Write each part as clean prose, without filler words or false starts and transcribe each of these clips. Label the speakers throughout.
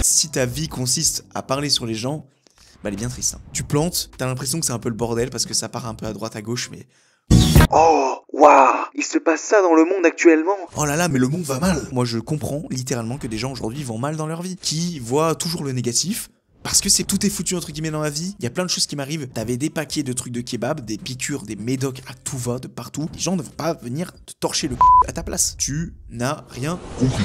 Speaker 1: Si ta vie consiste à parler sur les gens, bah elle est bien triste. Hein. Tu plantes, t'as l'impression que c'est un peu le bordel parce que ça part un peu à droite à gauche, mais...
Speaker 2: Oh, waouh, il se passe ça dans le monde actuellement.
Speaker 1: Oh là là, mais le monde va mal. Moi je comprends littéralement que des gens aujourd'hui vont mal dans leur vie, qui voient toujours le négatif, parce que tout est foutu entre guillemets dans la vie. Il y a plein de choses qui m'arrivent. T'avais des paquets de trucs de kebab, des piqûres, des médocs à tout va, de partout. Les gens ne vont pas venir te torcher le à ta place. Tu n'as rien compris.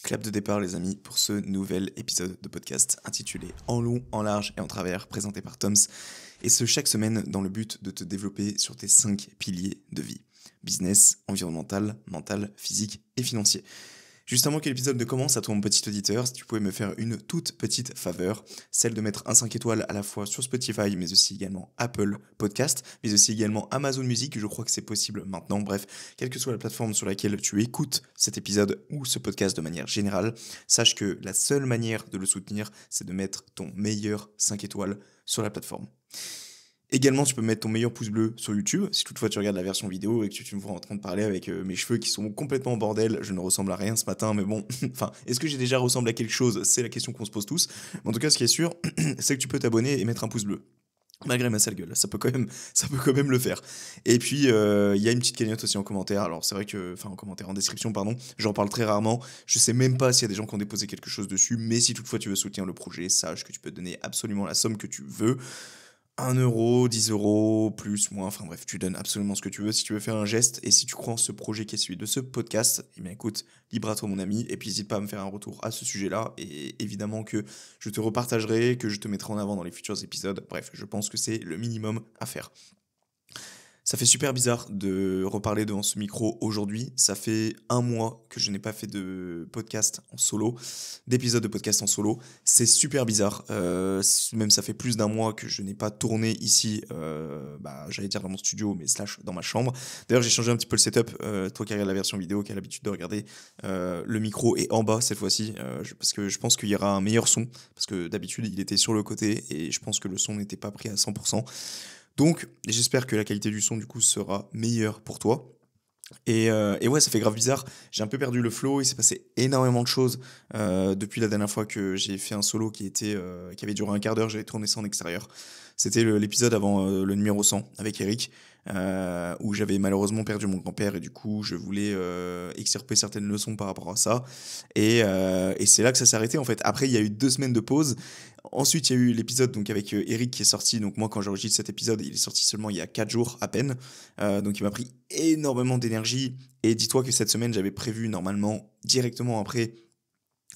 Speaker 1: Clap de départ les amis pour ce nouvel épisode de podcast intitulé En long, en large et en travers, présenté par Toms, et ce chaque semaine dans le but de te développer sur tes 5 piliers de vie. Business, environnemental, mental, physique et financier. Juste avant que l'épisode ne commence, à toi mon petit auditeur, si tu pouvais me faire une toute petite faveur, celle de mettre un 5 étoiles à la fois sur Spotify, mais aussi également Apple Podcast, mais aussi également Amazon Music, je crois que c'est possible maintenant. Bref, quelle que soit la plateforme sur laquelle tu écoutes cet épisode ou ce podcast de manière générale, sache que la seule manière de le soutenir, c'est de mettre ton meilleur 5 étoiles sur la plateforme. Également, tu peux mettre ton meilleur pouce bleu sur YouTube, si toutefois tu regardes la version vidéo et que tu me vois en train de parler avec mes cheveux qui sont complètement en bordel. Je ne ressemble à rien ce matin, mais bon, enfin, est-ce que j'ai déjà ressemblé à quelque chose? C'est la question qu'on se pose tous. Mais en tout cas, ce qui est sûr, c'est que tu peux t'abonner et mettre un pouce bleu. Malgré ma sale gueule, ça peut quand même le faire. Et puis, il y a une petite cagnotte aussi en commentaire. Alors, c'est vrai que, en commentaire, en description, pardon, j'en parle très rarement. Je sais même pas s'il y a des gens qui ont déposé quelque chose dessus, mais si toutefois tu veux soutenir le projet, sache que tu peux donner absolument la somme que tu veux. 1 euro, 10 euros, plus, moins, enfin bref, tu donnes absolument ce que tu veux si tu veux faire un geste et si tu crois en ce projet qui est celui de ce podcast, eh bien écoute, libre à toi mon ami, et puis n'hésite pas à me faire un retour à ce sujet-là et évidemment que je te repartagerai, que je te mettrai en avant dans les futurs épisodes, bref, je pense que c'est le minimum à faire. Ça fait super bizarre de reparler devant ce micro aujourd'hui. Ça fait 1 mois que je n'ai pas fait de podcast en solo, d'épisode de podcast en solo. C'est super bizarre. Même ça fait plus d'1 mois que je n'ai pas tourné ici, j'allais dire dans mon studio, mais slash dans ma chambre. D'ailleurs, j'ai changé un petit peu le setup. Toi qui regardes la version vidéo, qui a l'habitude de regarder, le micro est en bas cette fois-ci, parce que je pense qu'il y aura un meilleur son. Parce que d'habitude, il était sur le côté et je pense que le son n'était pas pris à 100%. Donc, j'espère que la qualité du son, du coup, sera meilleure pour toi. Et ouais, ça fait grave bizarre. J'ai un peu perdu le flow. Il s'est passé énormément de choses depuis la dernière fois que j'ai fait un solo qui avait duré 1/4 d'heure. J'avais tourné ça en extérieur. C'était l'épisode avant le numéro 100 avec Eric, où j'avais malheureusement perdu mon grand-père et du coup, je voulais extirper certaines leçons par rapport à ça. Et c'est là que ça s'est arrêté en fait. Après, il y a eu 2 semaines de pause. Ensuite, il y a eu l'épisode donc avec Eric qui est sorti. Donc moi, quand j'enregistre cet épisode, il est sorti seulement il y a 4 jours à peine. Donc il m'a pris énormément d'énergie. Et dis-toi que cette semaine, j'avais prévu normalement directement après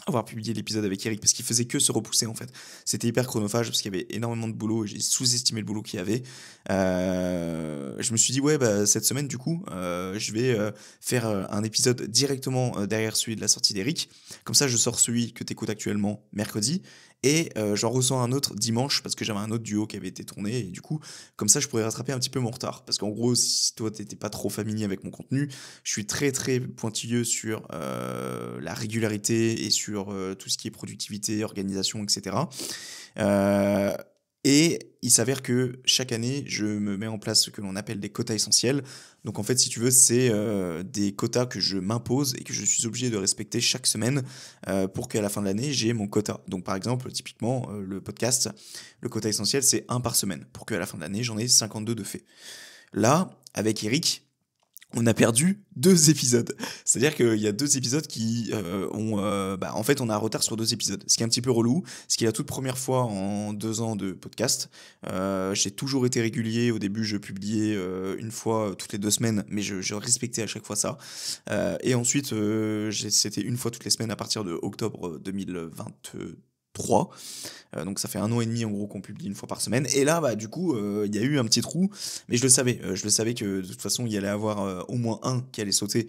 Speaker 1: avoir publié l'épisode avec Eric parce qu'il faisait que se repousser en fait. C'était hyper chronophage parce qu'il y avait énormément de boulot et j'ai sous-estimé le boulot qu'il y avait. Je me suis dit ouais cette semaine du coup je vais faire un épisode directement derrière celui de la sortie d'Eric. Comme ça je sors celui que t'écoutes actuellement mercredi et j'en ressens un autre dimanche parce que j'avais un autre duo qui avait été tourné et du coup comme ça je pourrais rattraper un petit peu mon retard. Parce qu'en gros si toi t'étais pas trop familier avec mon contenu, je suis très très pointilleux sur la régularité et sur tout ce qui est productivité, organisation, etc. Et il s'avère que chaque année, je me mets en place ce que l'on appelle des quotas essentiels. Donc en fait, si tu veux, c'est des quotas que je m'impose et que je suis obligé de respecter chaque semaine pour qu'à la fin de l'année, j'ai mon quota. Donc par exemple, typiquement, le podcast, le quota essentiel, c'est 1 par semaine. Pour qu'à la fin de l'année, j'en ai 52 de fait. Là, avec Eric, on a perdu 2 épisodes. C'est-à-dire qu'il y a 2 épisodes qui en fait, on a un retard sur 2 épisodes. Ce qui est un petit peu relou, ce qui est la toute première fois en 2 ans de podcast. J'ai toujours été régulier. Au début, je publiais 1 fois toutes les 2 semaines, mais je respectais à chaque fois ça. Et ensuite, c'était 1 fois toutes les semaines à partir de octobre 2023. Donc ça fait 1 an et demi en gros qu'on publie 1 fois par semaine. Et là, du coup, il y a eu un petit trou, mais je le savais. Je le savais que de toute façon, il y allait avoir au moins un qui allait sauter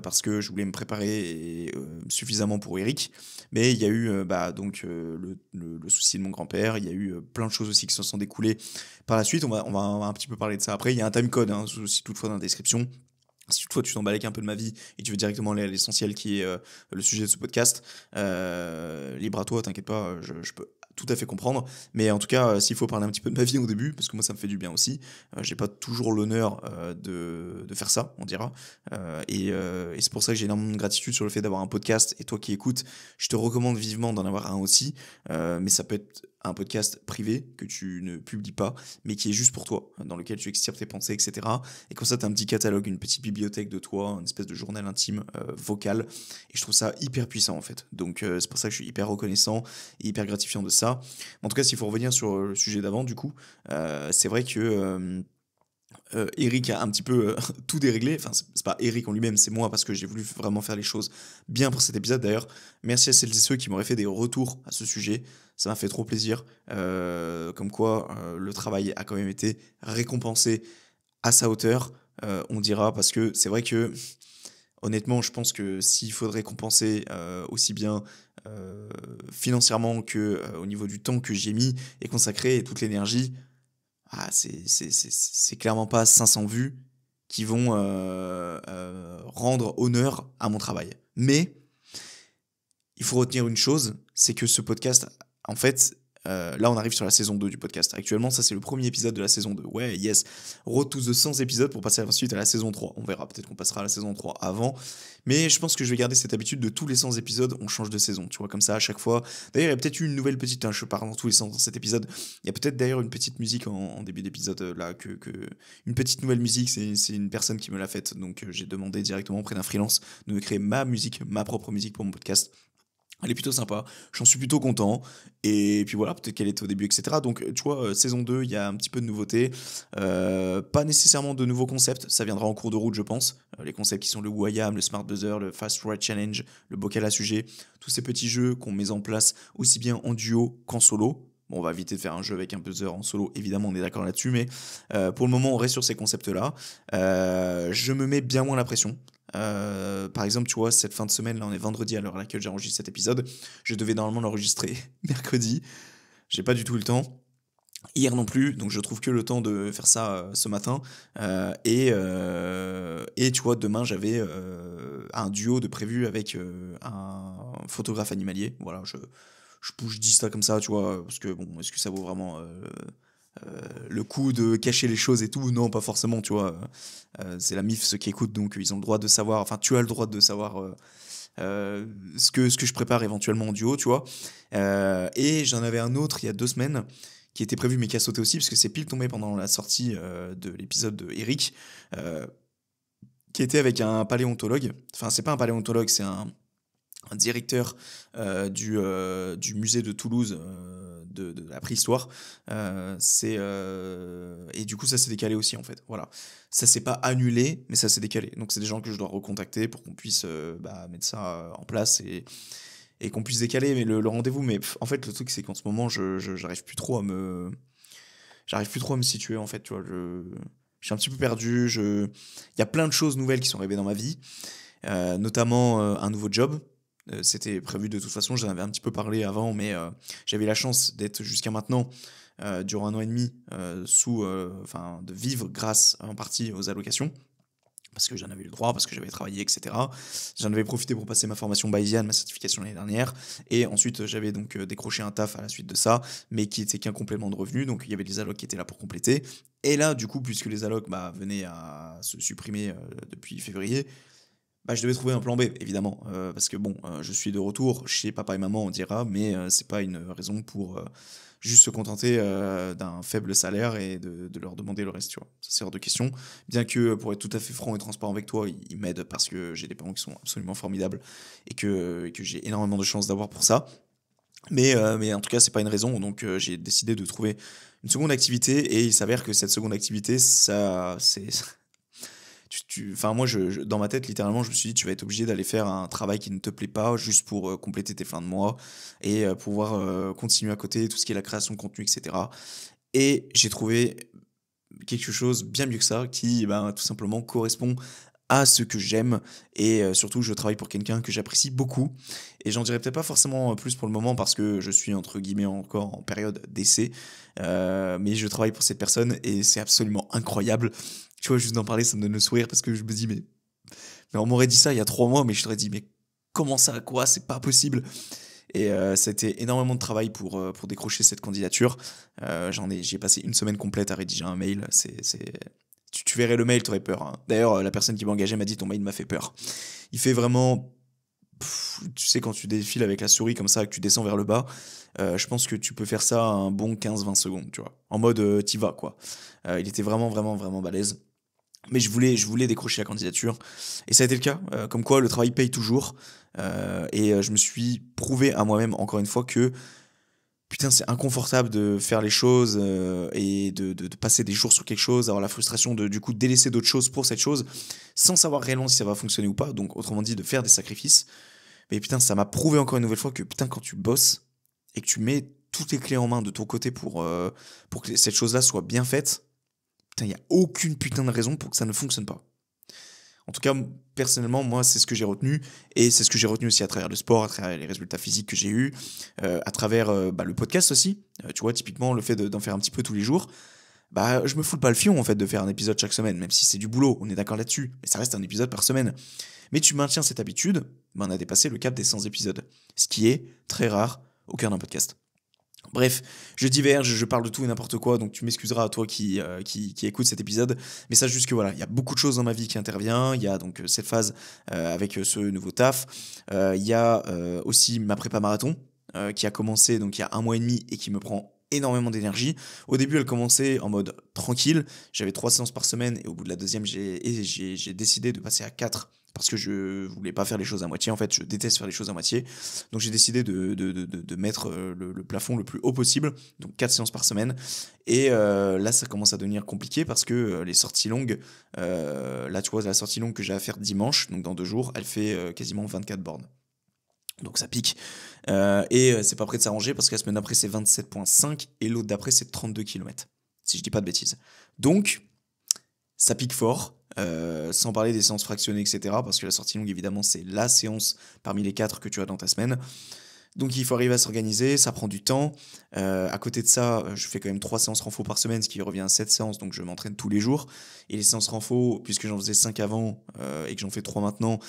Speaker 1: parce que je voulais me préparer suffisamment pour Eric. Mais il y a eu le souci de mon grand-père. Il y a eu plein de choses aussi qui se sont découlées par la suite. On va un petit peu parler de ça après. Il y a un timecode aussi toutefois dans la description. Si toutefois tu t'en bats avec un peu de ma vie et tu veux directement aller à l'essentiel qui est le sujet de ce podcast, libre à toi, t'inquiète pas, je peux tout à fait comprendre. Mais en tout cas, s'il faut parler un petit peu de ma vie au début, parce que moi, ça me fait du bien aussi. J'ai pas toujours l'honneur de faire ça, on dira. Et c'est pour ça que j'ai énormément de gratitude sur le fait d'avoir un podcast. Et toi qui écoutes, je te recommande vivement d'en avoir un aussi. Mais ça peut être un podcast privé que tu ne publies pas, mais qui est juste pour toi, dans lequel tu extirpes tes pensées, etc. Et comme ça, tu as un petit catalogue, une petite bibliothèque de toi, une espèce de journal intime vocal. Et je trouve ça hyper puissant en fait. Donc c'est pour ça que je suis hyper reconnaissant et hyper gratifiant de ça. En tout cas, s'il faut revenir sur le sujet d'avant, du coup, c'est vrai que Eric a un petit peu tout déréglé. Enfin, c'est pas Eric en lui-même, c'est moi parce que j'ai voulu vraiment faire les choses bien pour cet épisode. D'ailleurs, merci à celles et ceux qui m'auraient fait des retours à ce sujet. Ça m'a fait trop plaisir. Comme quoi, le travail a quand même été récompensé à sa hauteur, on dira, parce que c'est vrai que, honnêtement, je pense que s'il faudrait compenser aussi bien financièrement que au niveau du temps que j'ai mis et consacré et toute l'énergie, c'est clairement pas 500 vues qui vont rendre honneur à mon travail. Mais il faut retenir une chose, c'est que ce podcast, en fait, là on arrive sur la saison 2 du podcast. Actuellement, ça c'est le premier épisode de la saison 2. Ouais, yes. Road to the 100 épisodes pour passer ensuite à la saison 3. On verra, peut-être qu'on passera à la saison 3 avant. Mais je pense que je vais garder cette habitude de tous les 100 épisodes, on change de saison. Tu vois, comme ça à chaque fois. D'ailleurs, il y a peut-être eu une nouvelle petite... je pars dans tous les sens dans cet épisode. Il y a peut-être d'ailleurs une petite musique en début d'épisode là. Une petite nouvelle musique, c'est une personne qui me l'a faite. Donc j'ai demandé directement auprès d'un freelance de me créer ma musique, ma propre musique pour mon podcast. Elle est plutôt sympa, j'en suis plutôt content. Et puis voilà, peut-être qu'elle était au début, etc. Donc tu vois, saison 2, il y a un petit peu de nouveauté. Pas nécessairement de nouveaux concepts, ça viendra en cours de route, je pense. Les concepts qui sont le Wayam, le Smart Buzzer, le Fast Ride Challenge, le bocal à sujet, tous ces petits jeux qu'on met en place aussi bien en duo qu'en solo. Bon, on va éviter de faire un jeu avec un buzzer en solo, évidemment, on est d'accord là-dessus, mais pour le moment, on reste sur ces concepts-là. Je me mets bien moins la pression. Par exemple, tu vois, cette fin de semaine, là, on est vendredi à l'heure à laquelle j'enregistre cet épisode. Je devais normalement l'enregistrer mercredi. J'ai pas du tout eu le temps. Hier non plus, donc je trouve que le temps de faire ça ce matin. Et tu vois, demain, j'avais un duo de prévu avec un photographe animalier. Voilà, je dis ça comme ça, tu vois, parce que bon, est-ce que ça vaut vraiment le coup de cacher les choses et tout? Non, pas forcément, tu vois. C'est la MIF, ceux qui écoutent, donc ils ont le droit de savoir, enfin, tu as le droit de savoir ce que je prépare éventuellement en duo, tu vois. Et j'en avais un autre il y a 2 semaines qui était prévu mais qui a sauté aussi parce que c'est pile tombé pendant la sortie de l'épisode de Eric, euh, qui était avec un paléontologue. Enfin, c'est pas un paléontologue, c'est un directeur du musée de Toulouse de la préhistoire. Et du coup, ça s'est décalé aussi, en fait. Voilà. Ça s'est pas annulé, mais ça s'est décalé. Donc, c'est des gens que je dois recontacter pour qu'on puisse mettre ça en place et qu'on puisse décaler mais le rendez-vous. Mais en fait, le truc, c'est qu'en ce moment, j'arrive plus trop à me. J'arrive plus trop à me situer, en fait. Tu vois, je suis un petit peu perdu. Il y a plein de choses nouvelles qui sont arrivées dans ma vie, notamment un nouveau job. C'était prévu de toute façon, j'en avais un petit peu parlé avant, mais j'avais la chance d'être jusqu'à maintenant, durant 1 an et demi, de vivre grâce en partie aux allocations, parce que j'en avais eu le droit, parce que j'avais travaillé, etc. J'en avais profité pour passer ma formation Bayesian, ma certification l'année dernière, et ensuite j'avais donc décroché un taf à la suite de ça, mais qui était qu'un complément de revenu, donc il y avait des allocs qui étaient là pour compléter. Et là, du coup, puisque les allocs venaient à se supprimer depuis février, je devais trouver un plan B, évidemment, parce que bon, je suis de retour chez papa et maman, on dira, mais c'est pas une raison pour juste se contenter d'un faible salaire et de leur demander le reste, tu vois. Ça, c'est hors de question. Bien que, pour être tout à fait franc et transparent avec toi, ils m'aident parce que j'ai des parents qui sont absolument formidables et que j'ai énormément de chance d'avoir pour ça. Mais en tout cas, c'est pas une raison, donc j'ai décidé de trouver une seconde activité et il s'avère que cette seconde activité, ça, c'est enfin, moi, dans ma tête, littéralement, je me suis dit, tu vas être obligé d'aller faire un travail qui ne te plaît pas juste pour compléter tes fins de mois et pouvoir continuer à côté tout ce qui est la création de contenu, etc. Et j'ai trouvé quelque chose bien mieux que ça qui, tout simplement, correspond à ce que j'aime et surtout, je travaille pour quelqu'un que j'apprécie beaucoup. Et j'en dirai peut-être pas forcément plus pour le moment parce que je suis, entre guillemets, encore en période d'essai. Mais je travaille pour cette personne et c'est absolument incroyable. Tu vois, juste d'en parler, ça me donne le sourire parce que je me dis, mais on m'aurait dit ça il y a 3 mois, mais je t'aurais dit, mais comment ça, quoi, c'est pas possible. Et ça a été énormément de travail pour décrocher cette candidature. J'ai passé une semaine complète à rédiger un mail. Tu verrais le mail, tu aurais peur, hein. D'ailleurs, la personne qui m'a engagé m'a dit ton mail m'a fait peur. Il fait vraiment... tu sais, quand tu défiles avec la souris comme ça, que tu descends vers le bas, je pense que tu peux faire ça un bon 15-20 secondes, tu vois. En mode, t'y vas, quoi. Il était vraiment, vraiment, vraiment balèze. Mais je voulais décrocher la candidature. Et ça a été le cas. Comme quoi, le travail paye toujours. Je me suis prouvé à moi-même, encore une fois, que putain, c'est inconfortable de faire les choses et de passer des jours sur quelque chose, avoir la frustration de du coup délaisser d'autres choses pour cette chose, sans savoir réellement si ça va fonctionner ou pas. Donc, autrement dit, de faire des sacrifices. Mais putain, ça m'a prouvé encore une nouvelle fois que putain, quand tu bosses et que tu mets toutes les clés en main de ton côté pour que cette chose-là soit bien faite, putain, il n'y a aucune putain de raison pour que ça ne fonctionne pas. En tout cas, personnellement, moi, c'est ce que j'ai retenu. Et c'est ce que j'ai retenu aussi à travers le sport, à travers les résultats physiques que j'ai eus, à travers le podcast aussi. Tu vois, typiquement, le fait d'en faire un petit peu tous les jours. Bah, je me fous pas le fion, en fait, de faire un épisode chaque semaine, même si c'est du boulot, on est d'accord là-dessus. Mais ça reste un épisode par semaine. Mais tu maintiens cette habitude, bah, on a dépassé le cap des 100 épisodes. Ce qui est très rare au cœur d'un podcast. Bref, je diverge, je parle de tout et n'importe quoi, donc tu m'excuseras à toi qui écoute cet épisode. Mais sache juste que voilà, il y a beaucoup de choses dans ma vie qui intervient. Il y a donc cette phase avec ce nouveau taf. Il y a aussi ma prépa marathon qui a commencé donc il y a 1 mois et demi et qui me prend énormément d'énergie. Au début, elle commençait en mode tranquille. J'avais 3 séances par semaine et au bout de la deuxième, j'ai décidé de passer à 4 parce que je voulais pas faire les choses à moitié. En fait, je déteste faire les choses à moitié. Donc j'ai décidé de mettre le plafond le plus haut possible, donc 4 séances par semaine. Et là, ça commence à devenir compliqué parce que les sorties longues, là tu vois, la sortie longue que j'ai à faire dimanche, donc dans 2 jours, elle fait quasiment 24 bornes. Donc ça pique. C'est pas prêt de s'arranger parce que la semaine d'après c'est 27,5 et l'autre d'après c'est 32 km. Si je dis pas de bêtises. Donc ça pique fort. Sans parler des séances fractionnées, etc. Parce que la sortie longue, évidemment, c'est la séance parmi les 4 que tu as dans ta semaine. Donc il faut arriver à s'organiser, ça prend du temps. À côté de ça, je fais quand même 3 séances renfo par semaine, ce qui revient à 7 séances, donc je m'entraîne tous les jours. Et les séances renfo, puisque j'en faisais 5 avant et que j'en fais 3 maintenant,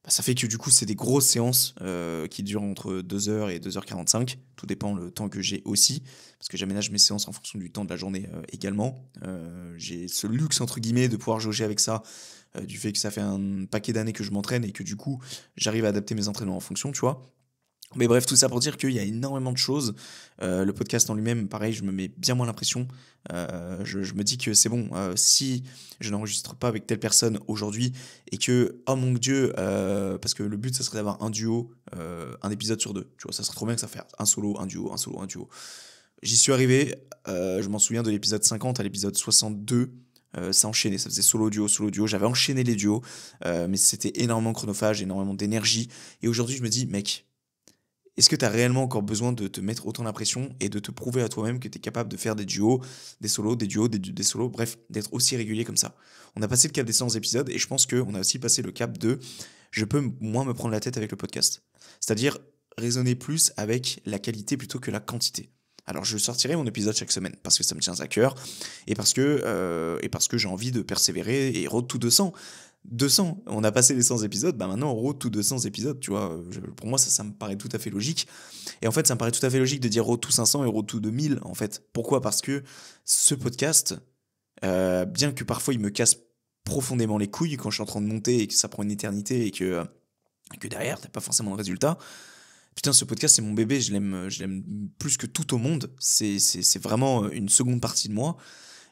Speaker 1: bah, ça fait que du coup, c'est des grosses séances qui durent entre 2 heures et 2h45. Tout dépend le temps que j'ai aussi, parce que j'aménage mes séances en fonction du temps de la journée également. J'ai ce luxe, entre guillemets, de pouvoir jauger avec ça, du fait que ça fait un paquet d'années que je m'entraîne et que du coup, j'arrive à adapter mes entraînements en fonction, tu vois. Mais bref, tout ça pour dire qu'il y a énormément de choses. Le podcast en lui-même, pareil, je me mets bien moins l'impression. Je me dis que c'est bon, si je n'enregistre pas avec telle personne aujourd'hui et que, oh mon Dieu, parce que le but, ça serait d'avoir un duo, un épisode sur 2. Tu vois, ça serait trop bien que ça fasse un solo, un duo, un solo, un duo. J'y suis arrivé, je m'en souviens de l'épisode 50 à l'épisode 62. Ça enchaînait, ça faisait solo duo, solo duo. J'avais enchaîné les duos, mais c'était énormément chronophage, énormément d'énergie. Et aujourd'hui, je me dis, mec, est-ce que tu as réellement encore besoin de te mettre autant la pression et de te prouver à toi-même que tu es capable de faire des duos, des solos, des duos, des solos, bref, d'être aussi régulier comme ça? On a passé le cap des 100 épisodes et je pense qu'on a aussi passé le cap de je peux moins me prendre la tête avec le podcast. C'est-à-dire raisonner plus avec la qualité plutôt que la quantité. Alors je sortirai mon épisode chaque semaine parce que ça me tient à cœur et parce que j'ai envie de persévérer et road to 200. 200, on a passé les 100 épisodes, bah maintenant on road to 200 épisodes, tu vois. Pour moi, ça me paraît tout à fait logique. Et en fait, ça me paraît tout à fait logique de dire road to 500 et road to 2000, en fait. Pourquoi? Parce que ce podcast, bien que parfois il me casse profondément les couilles quand je suis en train de monter et que ça prend une éternité et que derrière, t'as pas forcément le résultat. Putain, ce podcast, c'est mon bébé, je l'aime plus que tout au monde. C'est vraiment une seconde partie de moi.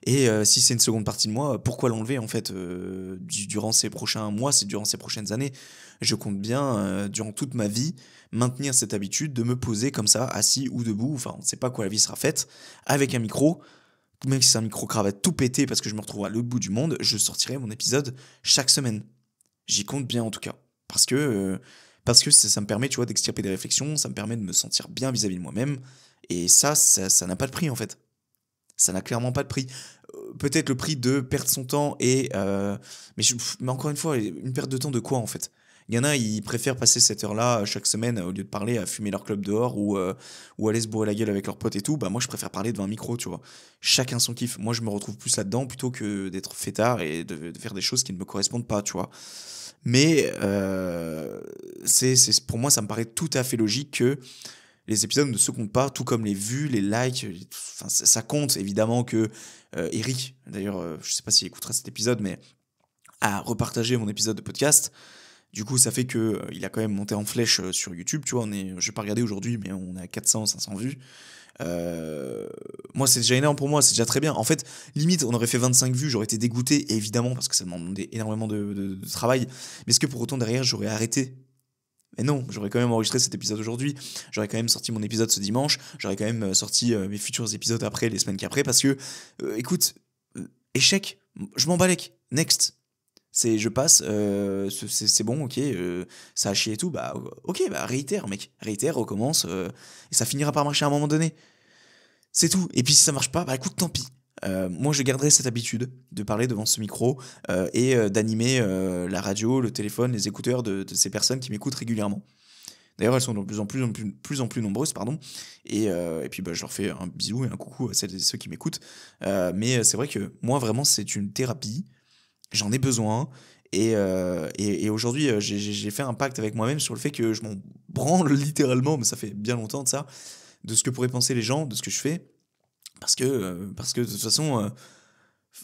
Speaker 1: Et si c'est une seconde partie de moi, pourquoi l'enlever en fait durant ces prochains mois, c'est durant ces prochaines années. Je compte bien, durant toute ma vie, maintenir cette habitude de me poser comme ça, assis ou debout, enfin on ne sait pas quoi la vie sera faite, avec un micro, même si c'est un micro-cravate tout pété parce que je me retrouve à l'autre bout du monde, je sortirai mon épisode chaque semaine. J'y compte bien en tout cas. Parce que ça me permet, tu vois, d'extirper des réflexions, ça me permet de me sentir bien vis-à-vis de moi-même, et ça n'a pas de prix en fait. Ça n'a clairement pas de prix. Peut-être le prix de perdre son temps mais encore une fois, une perte de temps de quoi en fait? Il y en a, ils préfèrent passer cette heure-là chaque semaine au lieu de parler à fumer leur club dehors ou aller se bourrer la gueule avec leurs potes et tout. Bah moi, je préfère parler devant un micro, tu vois. Chacun son kiff. Moi, je me retrouve plus là-dedans plutôt que d'être fêtard et de faire des choses qui ne me correspondent pas, tu vois. Mais pour moi, ça me paraît tout à fait logique que les épisodes ne se comptent pas, tout comme les vues, les likes. Enfin, ça compte évidemment que Eric, d'ailleurs, je sais pas s'il écoutera cet épisode, mais a repartagé mon épisode de podcast. Du coup, ça fait que il a quand même monté en flèche sur YouTube. Tu vois, je vais pas regarder aujourd'hui, mais on a 400, 500 vues. Moi, c'est déjà énorme pour moi, c'est déjà très bien. En fait, limite, on aurait fait 25 vues, j'aurais été dégoûté, évidemment, parce que ça demandait énormément de travail. Mais est-ce que pour autant, derrière, j'aurais arrêté? Mais non, j'aurais quand même enregistré cet épisode aujourd'hui, j'aurais quand même sorti mon épisode ce dimanche, j'aurais quand même sorti mes futurs épisodes après, les semaines qu'après, parce que, écoute, échec, je m'en balèque, next. Je passe, c'est bon, ok, ça a chié et tout, bah ok, bah réitère, mec, réitère, recommence, et ça finira par marcher à un moment donné. C'est tout. Et puis si ça marche pas, bah écoute, tant pis. Moi, je garderai cette habitude de parler devant ce micro et d'animer la radio, le téléphone, les écouteurs de ces personnes qui m'écoutent régulièrement. D'ailleurs, elles sont de plus en plus nombreuses, pardon. Et puis, bah, je leur fais un bisou et un coucou à celles et ceux qui m'écoutent. Mais c'est vrai que moi, vraiment, c'est une thérapie. J'en ai besoin. Et aujourd'hui, j'ai fait un pacte avec moi-même sur le fait que je m'en branle littéralement, mais ça fait bien longtemps de ça, de ce que pourraient penser les gens, de ce que je fais. Parce que de toute façon,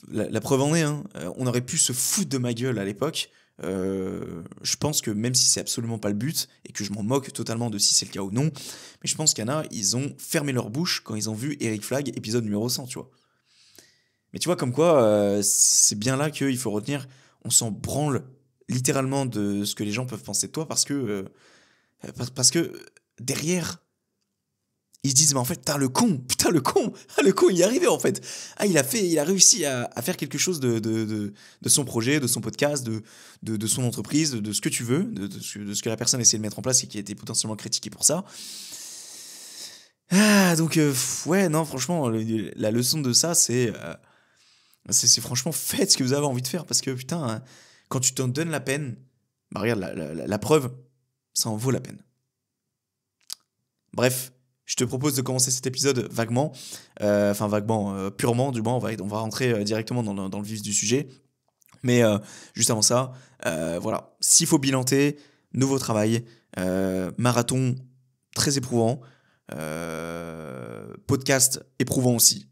Speaker 1: la preuve en est, hein, on aurait pu se foutre de ma gueule à l'époque. Je pense que même si c'est absolument pas le but, et que je m'en moque totalement de si c'est le cas ou non, mais je pense qu'il y en a, ils ont fermé leur bouche quand ils ont vu Eric Flag, épisode numéro 100, tu vois. Mais tu vois, comme quoi, c'est bien là qu'il faut retenir, on s'en branle littéralement de ce que les gens peuvent penser de toi, parce que derrière, ils se disent, mais en fait, putain, le con, ah, le con, il y est arrivé, en fait. Ah, il a réussi à faire quelque chose de son projet, de son podcast, de son entreprise, de ce que tu veux, de ce que la personne essaie de mettre en place et qui a été potentiellement critiqué pour ça. Ah, donc, ouais, non, franchement, la leçon de ça, c'est franchement, faites ce que vous avez envie de faire, parce que, putain, hein, quand tu t'en donnes la peine, bah, regarde, la preuve, ça en vaut la peine. Bref. Je te propose de commencer cet épisode vaguement, purement, du moins, on va rentrer directement dans le vif du sujet. Mais juste avant ça, voilà, s'il faut bilanter, nouveau travail, marathon très éprouvant, podcast éprouvant aussi,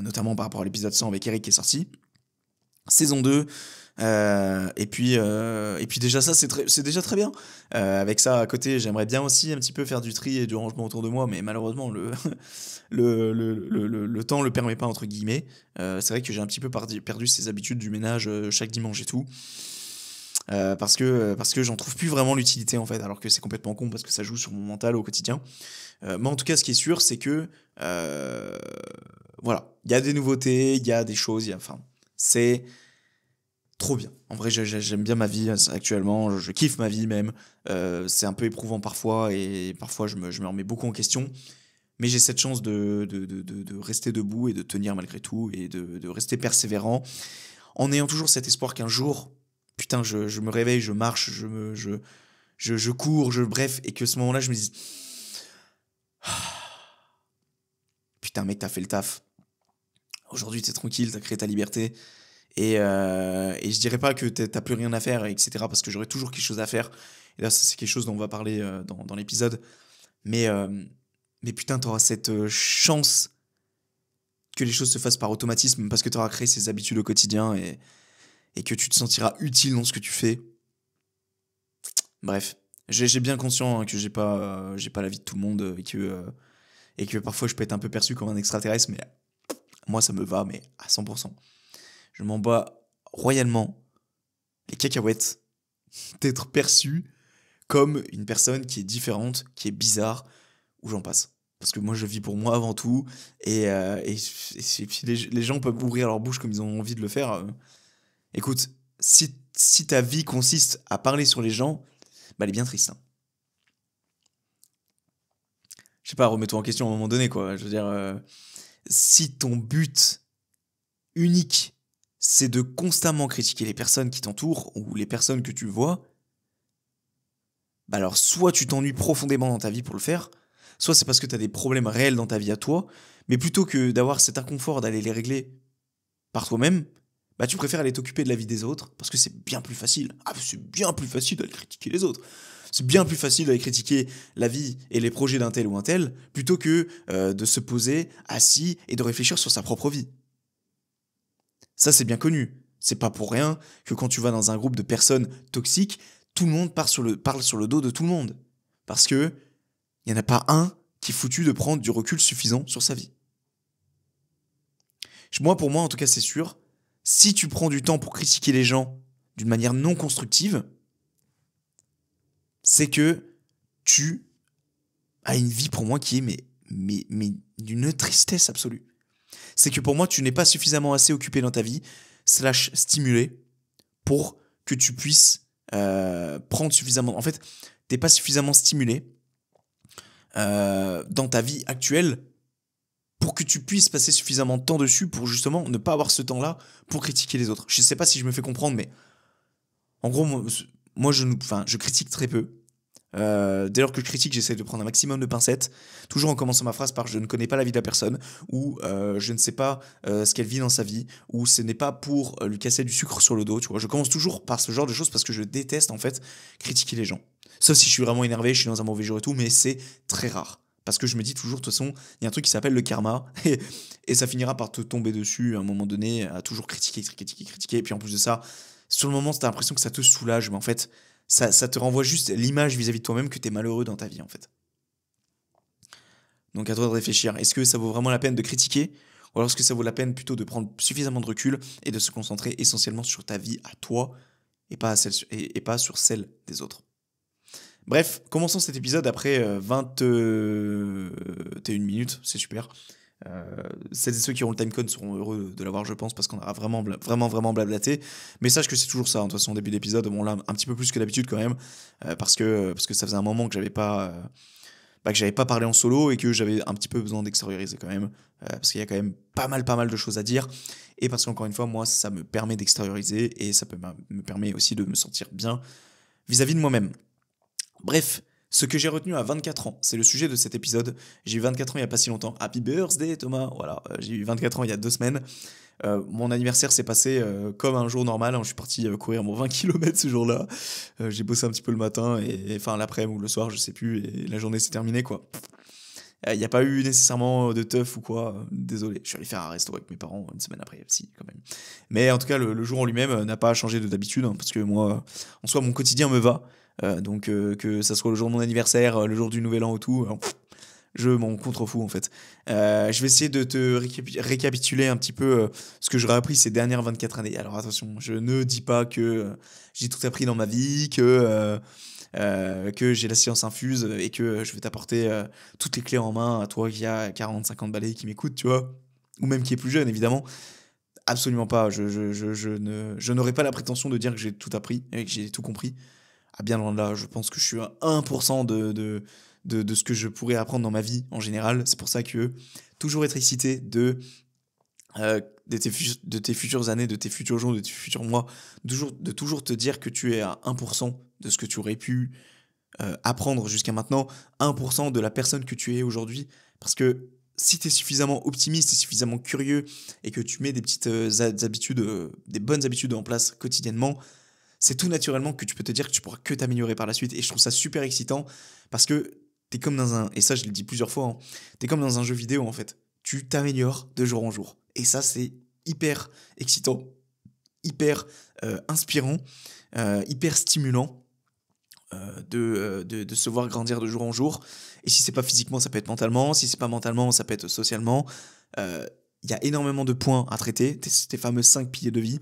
Speaker 1: notamment par rapport à l'épisode 100 avec Eric qui est sorti, saison 2, et puis déjà ça c'est déjà très bien. Avec ça à côté, j'aimerais bien aussi un petit peu faire du tri et du rangement autour de moi, mais malheureusement le temps le permet pas, entre guillemets. C'est vrai que j'ai un petit peu perdu ces habitudes du ménage chaque dimanche et tout, parce que j'en trouve plus vraiment l'utilité en fait, alors que c'est complètement con parce que ça joue sur mon mental au quotidien. Mais en tout cas, ce qui est sûr, c'est que voilà, il y a des nouveautés, il y a des choses, c'est trop bien. En vrai, j'aime bien ma vie actuellement, je kiffe ma vie même. C'est un peu éprouvant parfois, et parfois je me remets beaucoup en question. Mais j'ai cette chance de rester debout et de tenir malgré tout, et de rester persévérant, en ayant toujours cet espoir qu'un jour, putain, je me réveille, je marche, je cours, bref, et que ce moment-là, je me dise, putain, mec, t'as fait le taf. Aujourd'hui, t'es tranquille, t'as créé ta liberté. Et je dirais pas que t'as plus rien à faire, etc. Parce que j'aurai toujours quelque chose à faire. Et là, ça, c'est quelque chose dont on va parler dans l'épisode. Mais putain, t'auras cette chance que les choses se fassent par automatisme, parce que t'auras créé ces habitudes au quotidien, et que tu te sentiras utile dans ce que tu fais. Bref, j'ai bien conscience que j'ai pas la vie de tout le monde, et que parfois je peux être un peu perçu comme un extraterrestre, mais moi ça me va, mais à 100%. Je m'en bats royalement les cacahuètes d'être perçu comme une personne qui est différente, qui est bizarre, ou j'en passe. Parce que moi, je vis pour moi avant tout, et puis les gens peuvent ouvrir leur bouche comme ils ont envie de le faire. Écoute, si ta vie consiste à parler sur les gens, bah elle est bien triste. Hein. Je sais pas, remets-toi en question à un moment donné, quoi. Je veux dire, si ton but unique, c'est de constamment critiquer les personnes qui t'entourent ou les personnes que tu vois, bah alors soit tu t'ennuies profondément dans ta vie pour le faire, soit c'est parce que tu as des problèmes réels dans ta vie à toi, mais plutôt que d'avoir cet inconfort d'aller les régler par toi-même, bah tu préfères aller t'occuper de la vie des autres, parce que c'est bien plus facile. Ah, c'est bien plus facile d'aller critiquer les autres. C'est bien plus facile d'aller critiquer la vie et les projets d'un tel ou un tel plutôt que de se poser assis et de réfléchir sur sa propre vie. Ça, c'est bien connu. C'est pas pour rien que quand tu vas dans un groupe de personnes toxiques, tout le monde parle sur le dos de tout le monde. Parce que il n'y en a pas un qui est foutu de prendre du recul suffisant sur sa vie. Moi, pour moi, en tout cas, c'est sûr, si tu prends du temps pour critiquer les gens d'une manière non constructive, c'est que tu as une vie pour moi qui est mais d'une tristesse absolue. C'est que pour moi, tu n'es pas suffisamment assez occupé dans ta vie, / stimulé, pour que tu puisses prendre suffisamment... En fait, t'es pas suffisamment stimulé dans ta vie actuelle pour que tu puisses passer suffisamment de temps dessus pour justement ne pas avoir ce temps-là pour critiquer les autres. Je sais pas si je me fais comprendre, mais en gros, moi je critique très peu. Dès lors que je critique, j'essaie de prendre un maximum de pincettes, toujours en commençant ma phrase par je ne connais pas la vie de la personne, ou je ne sais pas ce qu'elle vit dans sa vie, ou ce n'est pas pour lui casser du sucre sur le dos, tu vois. Je commence toujours par ce genre de choses parce que je déteste en fait critiquer les gens. Sauf si je suis vraiment énervé, je suis dans un mauvais jour et tout, mais c'est très rare. Parce que je me dis toujours, de toute façon, il y a un truc qui s'appelle le karma, et ça finira par te tomber dessus à un moment donné, à toujours critiquer, et puis en plus de ça, sur le moment, t'as l'impression que ça te soulage, mais en fait, ça te renvoie juste l'image vis-à-vis de toi-même que t'es malheureux dans ta vie, en fait. Donc à toi de réfléchir, est-ce que ça vaut vraiment la peine de critiquer, ou alors est-ce que ça vaut la peine plutôt de prendre suffisamment de recul et de se concentrer essentiellement sur ta vie à toi, et pas sur celle des autres. Bref, commençons cet épisode après 21 minutes, c'est super. Celles et ceux qui auront le timecode seront heureux de l'avoir, je pense, parce qu'on aura vraiment blablaté. Mais sache que c'est toujours ça, de toute façon, au début d'épisode, bon là, un petit peu plus que d'habitude quand même, parce que ça faisait un moment que j'avais pas parlé en solo et que j'avais un petit peu besoin d'extérioriser quand même, parce qu'il y a quand même pas mal de choses à dire, et parce qu'encore une fois, moi, ça me permet d'extérioriser, et ça me permet aussi de me sentir bien vis-à-vis de moi-même. Bref, ce que j'ai retenu à 24 ans, c'est le sujet de cet épisode. J'ai eu 24 ans il n'y a pas si longtemps. Happy birthday Thomas. Voilà, j'ai eu 24 ans il y a 2 semaines. Mon anniversaire s'est passé comme un jour normal. Je suis parti courir mon 20 km ce jour-là. J'ai bossé un petit peu le matin, enfin l'après-midi ou le soir, je sais plus, et la journée s'est terminée quoi. Il n'y a pas eu nécessairement de teuf ou quoi, désolé. Je suis allé faire un resto avec mes parents une semaine après, si, quand même. Mais en tout cas, le jour en lui-même n'a pas changé de d'habitude, hein, parce que moi, en soi, mon quotidien me va. Donc que ça soit le jour de mon anniversaire, le jour du nouvel an ou tout, je m'en contrefous en fait. Je vais essayer de te récapituler un petit peu ce que j'aurais appris ces dernières 24 années. Alors attention, je ne dis pas que j'ai tout appris dans ma vie, que j'ai la science infuse et que je vais t'apporter toutes les clés en main à toi qui a 40-50 balais qui m'écoute, tu vois, ou même qui est plus jeune évidemment. Absolument pas, je n'aurais pas la prétention de dire que j'ai tout appris et que j'ai tout compris. Ah, bien loin de là, je pense que je suis à 1% de ce que je pourrais apprendre dans ma vie en général. C'est pour ça que toujours être excité de tes futures années, de tes futurs jours, de tes futurs mois, de toujours te dire que tu es à 1% de ce que tu aurais pu apprendre jusqu'à maintenant, 1% de la personne que tu es aujourd'hui. Parce que si tu es suffisamment optimiste et suffisamment curieux et que tu mets des petites habitudes, des bonnes habitudes en place quotidiennement, c'est tout naturellement que tu peux te dire que tu pourras que t'améliorer par la suite. Et je trouve ça super excitant parce que t'es comme dans un... Et ça, je l'ai dit plusieurs fois, hein, t'es comme dans un jeu vidéo, en fait. Tu t'améliores de jour en jour. Et ça, c'est hyper excitant, hyper inspirant, hyper stimulant de se voir grandir de jour en jour. Et si c'est pas physiquement, ça peut être mentalement. Si c'est pas mentalement, ça peut être socialement. Il y a énormément de points à traiter, tes fameux 5 piliers de vie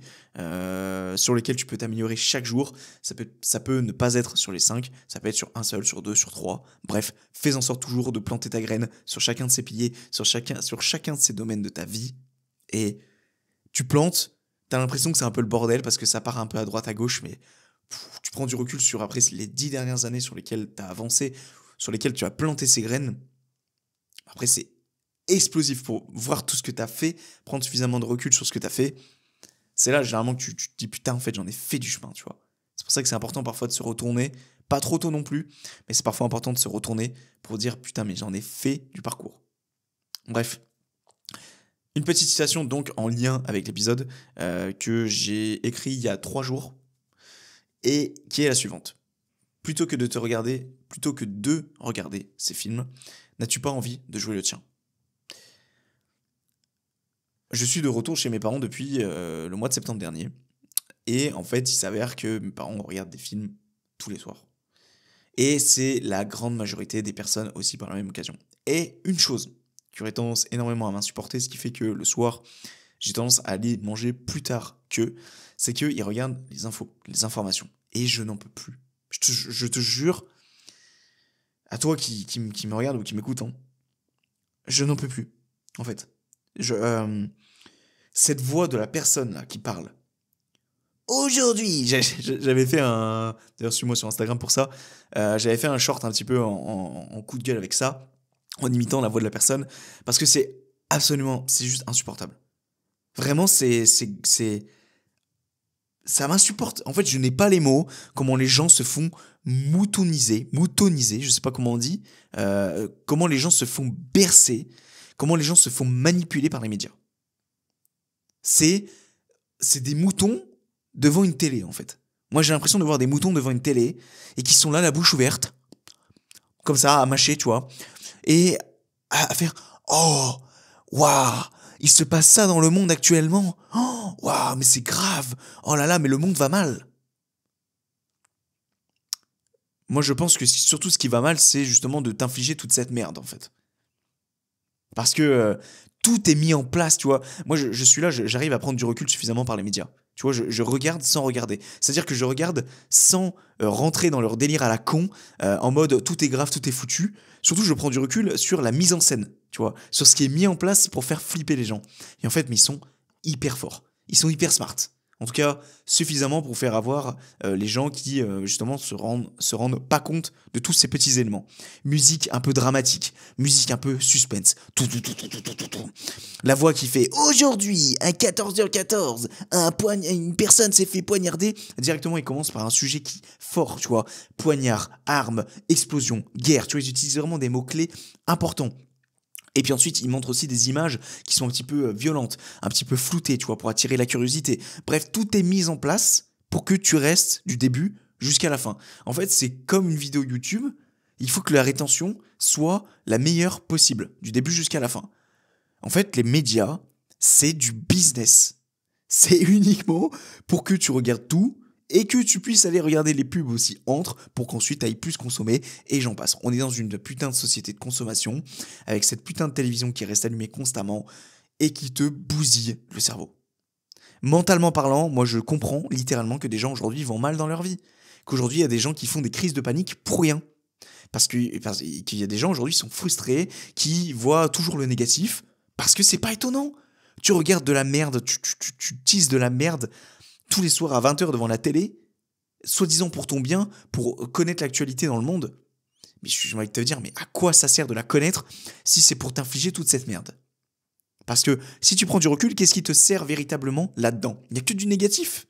Speaker 1: sur lesquels tu peux t'améliorer chaque jour. Ça peut ne pas être sur les 5, ça peut être sur un seul, sur 2, sur 3. Bref, fais en sorte toujours de planter ta graine sur chacun de ces piliers, sur chacun de ces domaines de ta vie. Et tu plantes, t'as l'impression que c'est un peu le bordel parce que ça part un peu à droite à gauche, mais tu prends du recul sur après les 10 dernières années sur lesquelles t'as avancé, sur lesquelles tu as planté ces graines. Après, c'est explosif pour voir tout ce que tu as fait, prendre suffisamment de recul sur ce que tu as fait. C'est là, généralement, que tu te dis putain, en fait, j'en ai fait du chemin, tu vois. C'est pour ça que c'est important parfois de se retourner, pas trop tôt non plus, mais c'est parfois important de se retourner pour dire putain, mais j'en ai fait du parcours. Bref. Une petite citation donc en lien avec l'épisode que j'ai écrit il y a 3 jours et qui est la suivante. plutôt que de regarder ces films, n'as-tu pas envie de jouer le tien? Je suis de retour chez mes parents depuis le mois de septembre dernier. Et en fait, il s'avère que mes parents regardent des films tous les soirs. Et c'est la grande majorité des personnes aussi par la même occasion. Et une chose qui aurait tendance énormément à m'insupporter, ce qui fait que le soir, j'ai tendance à aller manger plus tard qu'eux, c'est qu'ils regardent les infos, les informations. Et je n'en peux plus. Je te jure, à toi qui me regarde ou qui m'écoute, hein, je n'en peux plus, en fait. Cette voix de la personne là qui parle. Aujourd'hui, j'avais fait un... D'ailleurs, suis-moi sur Instagram pour ça. J'avais fait un short un petit peu en coup de gueule avec ça, en imitant la voix de la personne, parce que c'est juste insupportable. Vraiment, ça m'insupporte. En fait, je n'ai pas les mots, comment les gens se font moutoniser, je sais pas comment on dit, comment les gens se font bercer, comment les gens se font manipuler par les médias. C'est des moutons devant une télé, en fait. Moi, j'ai l'impression de voir des moutons devant une télé et qui sont là, la bouche ouverte, comme ça, à mâcher, tu vois, et à faire « Oh, waouh, il se passe ça dans le monde actuellement. Oh, waouh, mais c'est grave. Oh là là, mais le monde va mal. » Moi, je pense que surtout ce qui va mal, c'est justement de t'infliger toute cette merde, en fait. Parce que tout est mis en place, tu vois. Moi, je suis là, j'arrive à prendre du recul suffisamment par les médias. Tu vois, je regarde sans regarder. C'est-à-dire que je regarde sans rentrer dans leur délire à la con, en mode tout est grave, tout est foutu. Surtout, je prends du recul sur la mise en scène, tu vois, sur ce qui est mis en place pour faire flipper les gens. Et en fait, mais ils sont hyper forts. Ils sont hyper smart. En tout cas, suffisamment pour faire avoir les gens qui, justement, se rendent pas compte de tous ces petits éléments. Musique un peu dramatique, musique un peu suspense. La voix qui fait « Aujourd'hui, à 14h14, une personne s'est fait poignarder. » Directement, il commence par un sujet qui fort, tu vois. Poignard, arme, explosion, guerre. Tu vois, ils utilisent vraiment des mots-clés importants. Et puis ensuite, il montre aussi des images qui sont un petit peu violentes, un petit peu floutées, tu vois, pour attirer la curiosité. Bref, tout est mis en place pour que tu restes du début jusqu'à la fin. En fait, c'est comme une vidéo YouTube. Il faut que la rétention soit la meilleure possible, du début jusqu'à la fin. En fait, les médias, c'est du business. C'est uniquement pour que tu regardes tout et que tu puisses aller regarder les pubs aussi entre pour qu'ensuite tu ailles plus consommer et j'en passe. On est dans une putain de société de consommation avec cette putain de télévision qui reste allumée constamment et qui te bousille le cerveau. Mentalement parlant, moi je comprends littéralement que des gens aujourd'hui vont mal dans leur vie. Qu'aujourd'hui il y a des gens qui font des crises de panique pour rien. Parce qu'il y a des gens aujourd'hui qui sont frustrés, qui voient toujours le négatif, parce que c'est pas étonnant. Tu regardes de la merde, tu tises de la merde tous les soirs à 20h devant la télé, soi-disant pour ton bien, pour connaître l'actualité dans le monde. Mais j'ai envie de te dire, mais à quoi ça sert de la connaître si c'est pour t'infliger toute cette merde? Parce que si tu prends du recul, qu'est-ce qui te sert véritablement là-dedans? Il n'y a que du négatif.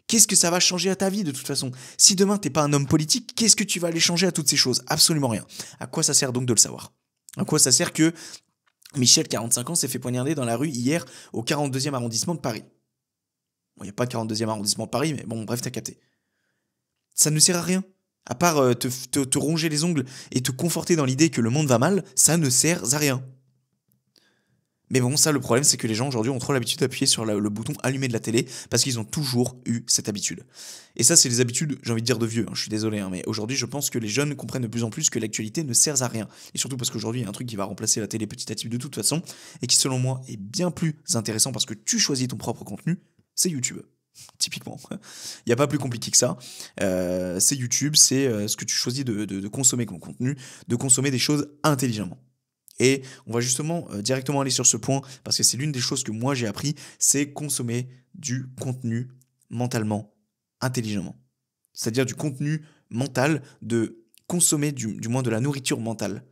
Speaker 1: Qu'est-ce que ça va changer à ta vie de toute façon? Si demain t'es pas un homme politique, qu'est-ce que tu vas aller changer à toutes ces choses? Absolument rien. À quoi ça sert donc de le savoir? À quoi ça sert que Michel, 45 ans, s'est fait poignarder dans la rue hier au 42e arrondissement de Paris? Bon, il n'y a pas de 42e arrondissement de Paris, mais bon, bref, t'as capté. Ça ne sert à rien. À part te ronger les ongles et te conforter dans l'idée que le monde va mal, ça ne sert à rien. Mais bon, ça, le problème, c'est que les gens aujourd'hui ont trop l'habitude d'appuyer sur le bouton allumer de la télé parce qu'ils ont toujours eu cette habitude. Et ça, c'est des habitudes, j'ai envie de dire, de vieux. Je suis désolé, mais aujourd'hui, je pense que les jeunes comprennent de plus en plus que l'actualité ne sert à rien. Et surtout parce qu'aujourd'hui, il y a un truc qui va remplacer la télé petit à petit de toute façon et qui, selon moi, est bien plus intéressant parce que tu choisis ton propre contenu, c'est YouTube. Typiquement. Il n'y a pas plus compliqué que ça. C'est YouTube, c'est ce que tu choisis de consommer comme contenu, de consommer des choses intelligemment. Et on va justement directement aller sur ce point, parce que c'est l'une des choses que moi j'ai appris, c'est consommer du contenu mentalement intelligemment. C'est-à-dire du contenu mental, de consommer du moins de la nourriture mentale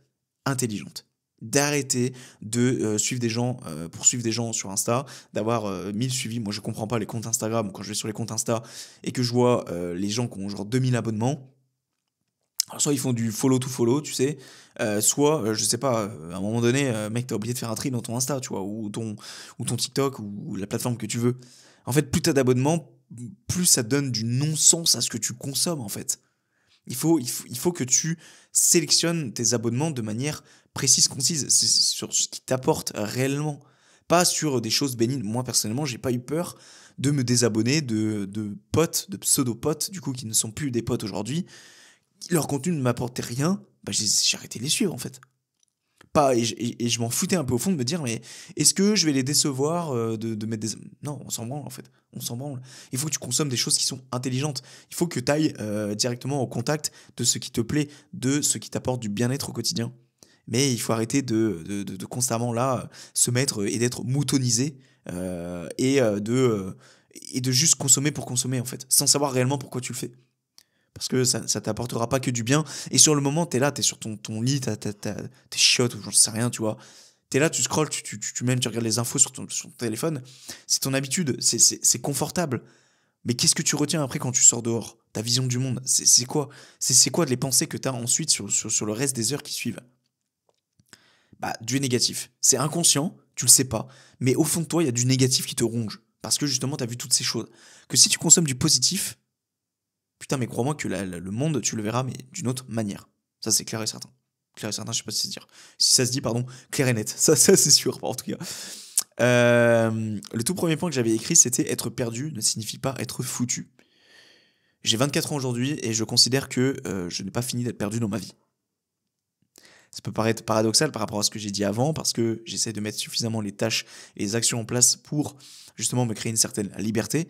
Speaker 1: intelligente. D'arrêter de suivre des gens, pour suivre des gens sur Insta, d'avoir 1000 suivis. Moi je comprends pas les comptes Instagram, quand je vais sur les comptes Insta et que je vois les gens qui ont genre 2000 abonnements. Alors soit ils font du follow to follow, tu sais, soit, je sais pas, à un moment donné, mec, t'as oublié de faire un tri dans ton Insta, tu vois, ou ton TikTok, ou la plateforme que tu veux. En fait, plus t'as d'abonnements, plus ça donne du non-sens à ce que tu consommes, en fait. Il faut que tu sélectionnes tes abonnements de manière précise, concise, c'est sur ce qui t'apporte réellement, pas sur des choses bénignes. Moi, personnellement, j'ai pas eu peur de me désabonner de potes, de pseudo-potes, du coup, qui ne sont plus des potes aujourd'hui. Leur contenu ne m'apportait rien, bah, j'ai arrêté de les suivre, en fait. Pas, et je m'en foutais un peu au fond de me dire, mais est-ce que je vais les décevoir de mettre des... Non, on s'en branle en fait, on s'en branle. Il faut que tu consommes des choses qui sont intelligentes. Il faut que tu ailles directement au contact de ce qui te plaît, de ce qui t'apporte du bien-être au quotidien. Mais il faut arrêter de constamment là se mettre et d'être moutonisé et de juste consommer pour consommer en fait, sans savoir réellement pourquoi tu le fais. Parce que ça t'apportera pas que du bien. Et sur le moment, t'es là, t'es sur ton lit, t'es chiottes ou j'en sais rien, tu vois. T'es là, tu scrolles, tu regardes les infos sur ton téléphone. C'est ton habitude, c'est confortable. Mais qu'est-ce que tu retiens après quand tu sors dehors? Ta vision du monde, c'est quoi? C'est quoi les pensées que t'as ensuite sur le reste des heures qui suivent? Bah, du négatif. C'est inconscient, tu le sais pas. Mais au fond de toi, il y a du négatif qui te ronge. Parce que justement, t'as vu toutes ces choses. Que si tu consommes du positif, putain, mais crois-moi que le monde, tu le verras, mais d'une autre manière. Ça, c'est clair et certain. Clair et certain, je sais pas si ça se dire. Si ça se dit, pardon, clair et net. Ça c'est sûr, en tout cas. Le tout premier point que j'avais écrit, c'était être perdu ne signifie pas être foutu. J'ai 24 ans aujourd'hui et je considère que je n'ai pas fini d'être perdu dans ma vie. Ça peut paraître paradoxal par rapport à ce que j'ai dit avant, parce que j'essaie de mettre suffisamment les tâches et les actions en place pour justement me créer une certaine liberté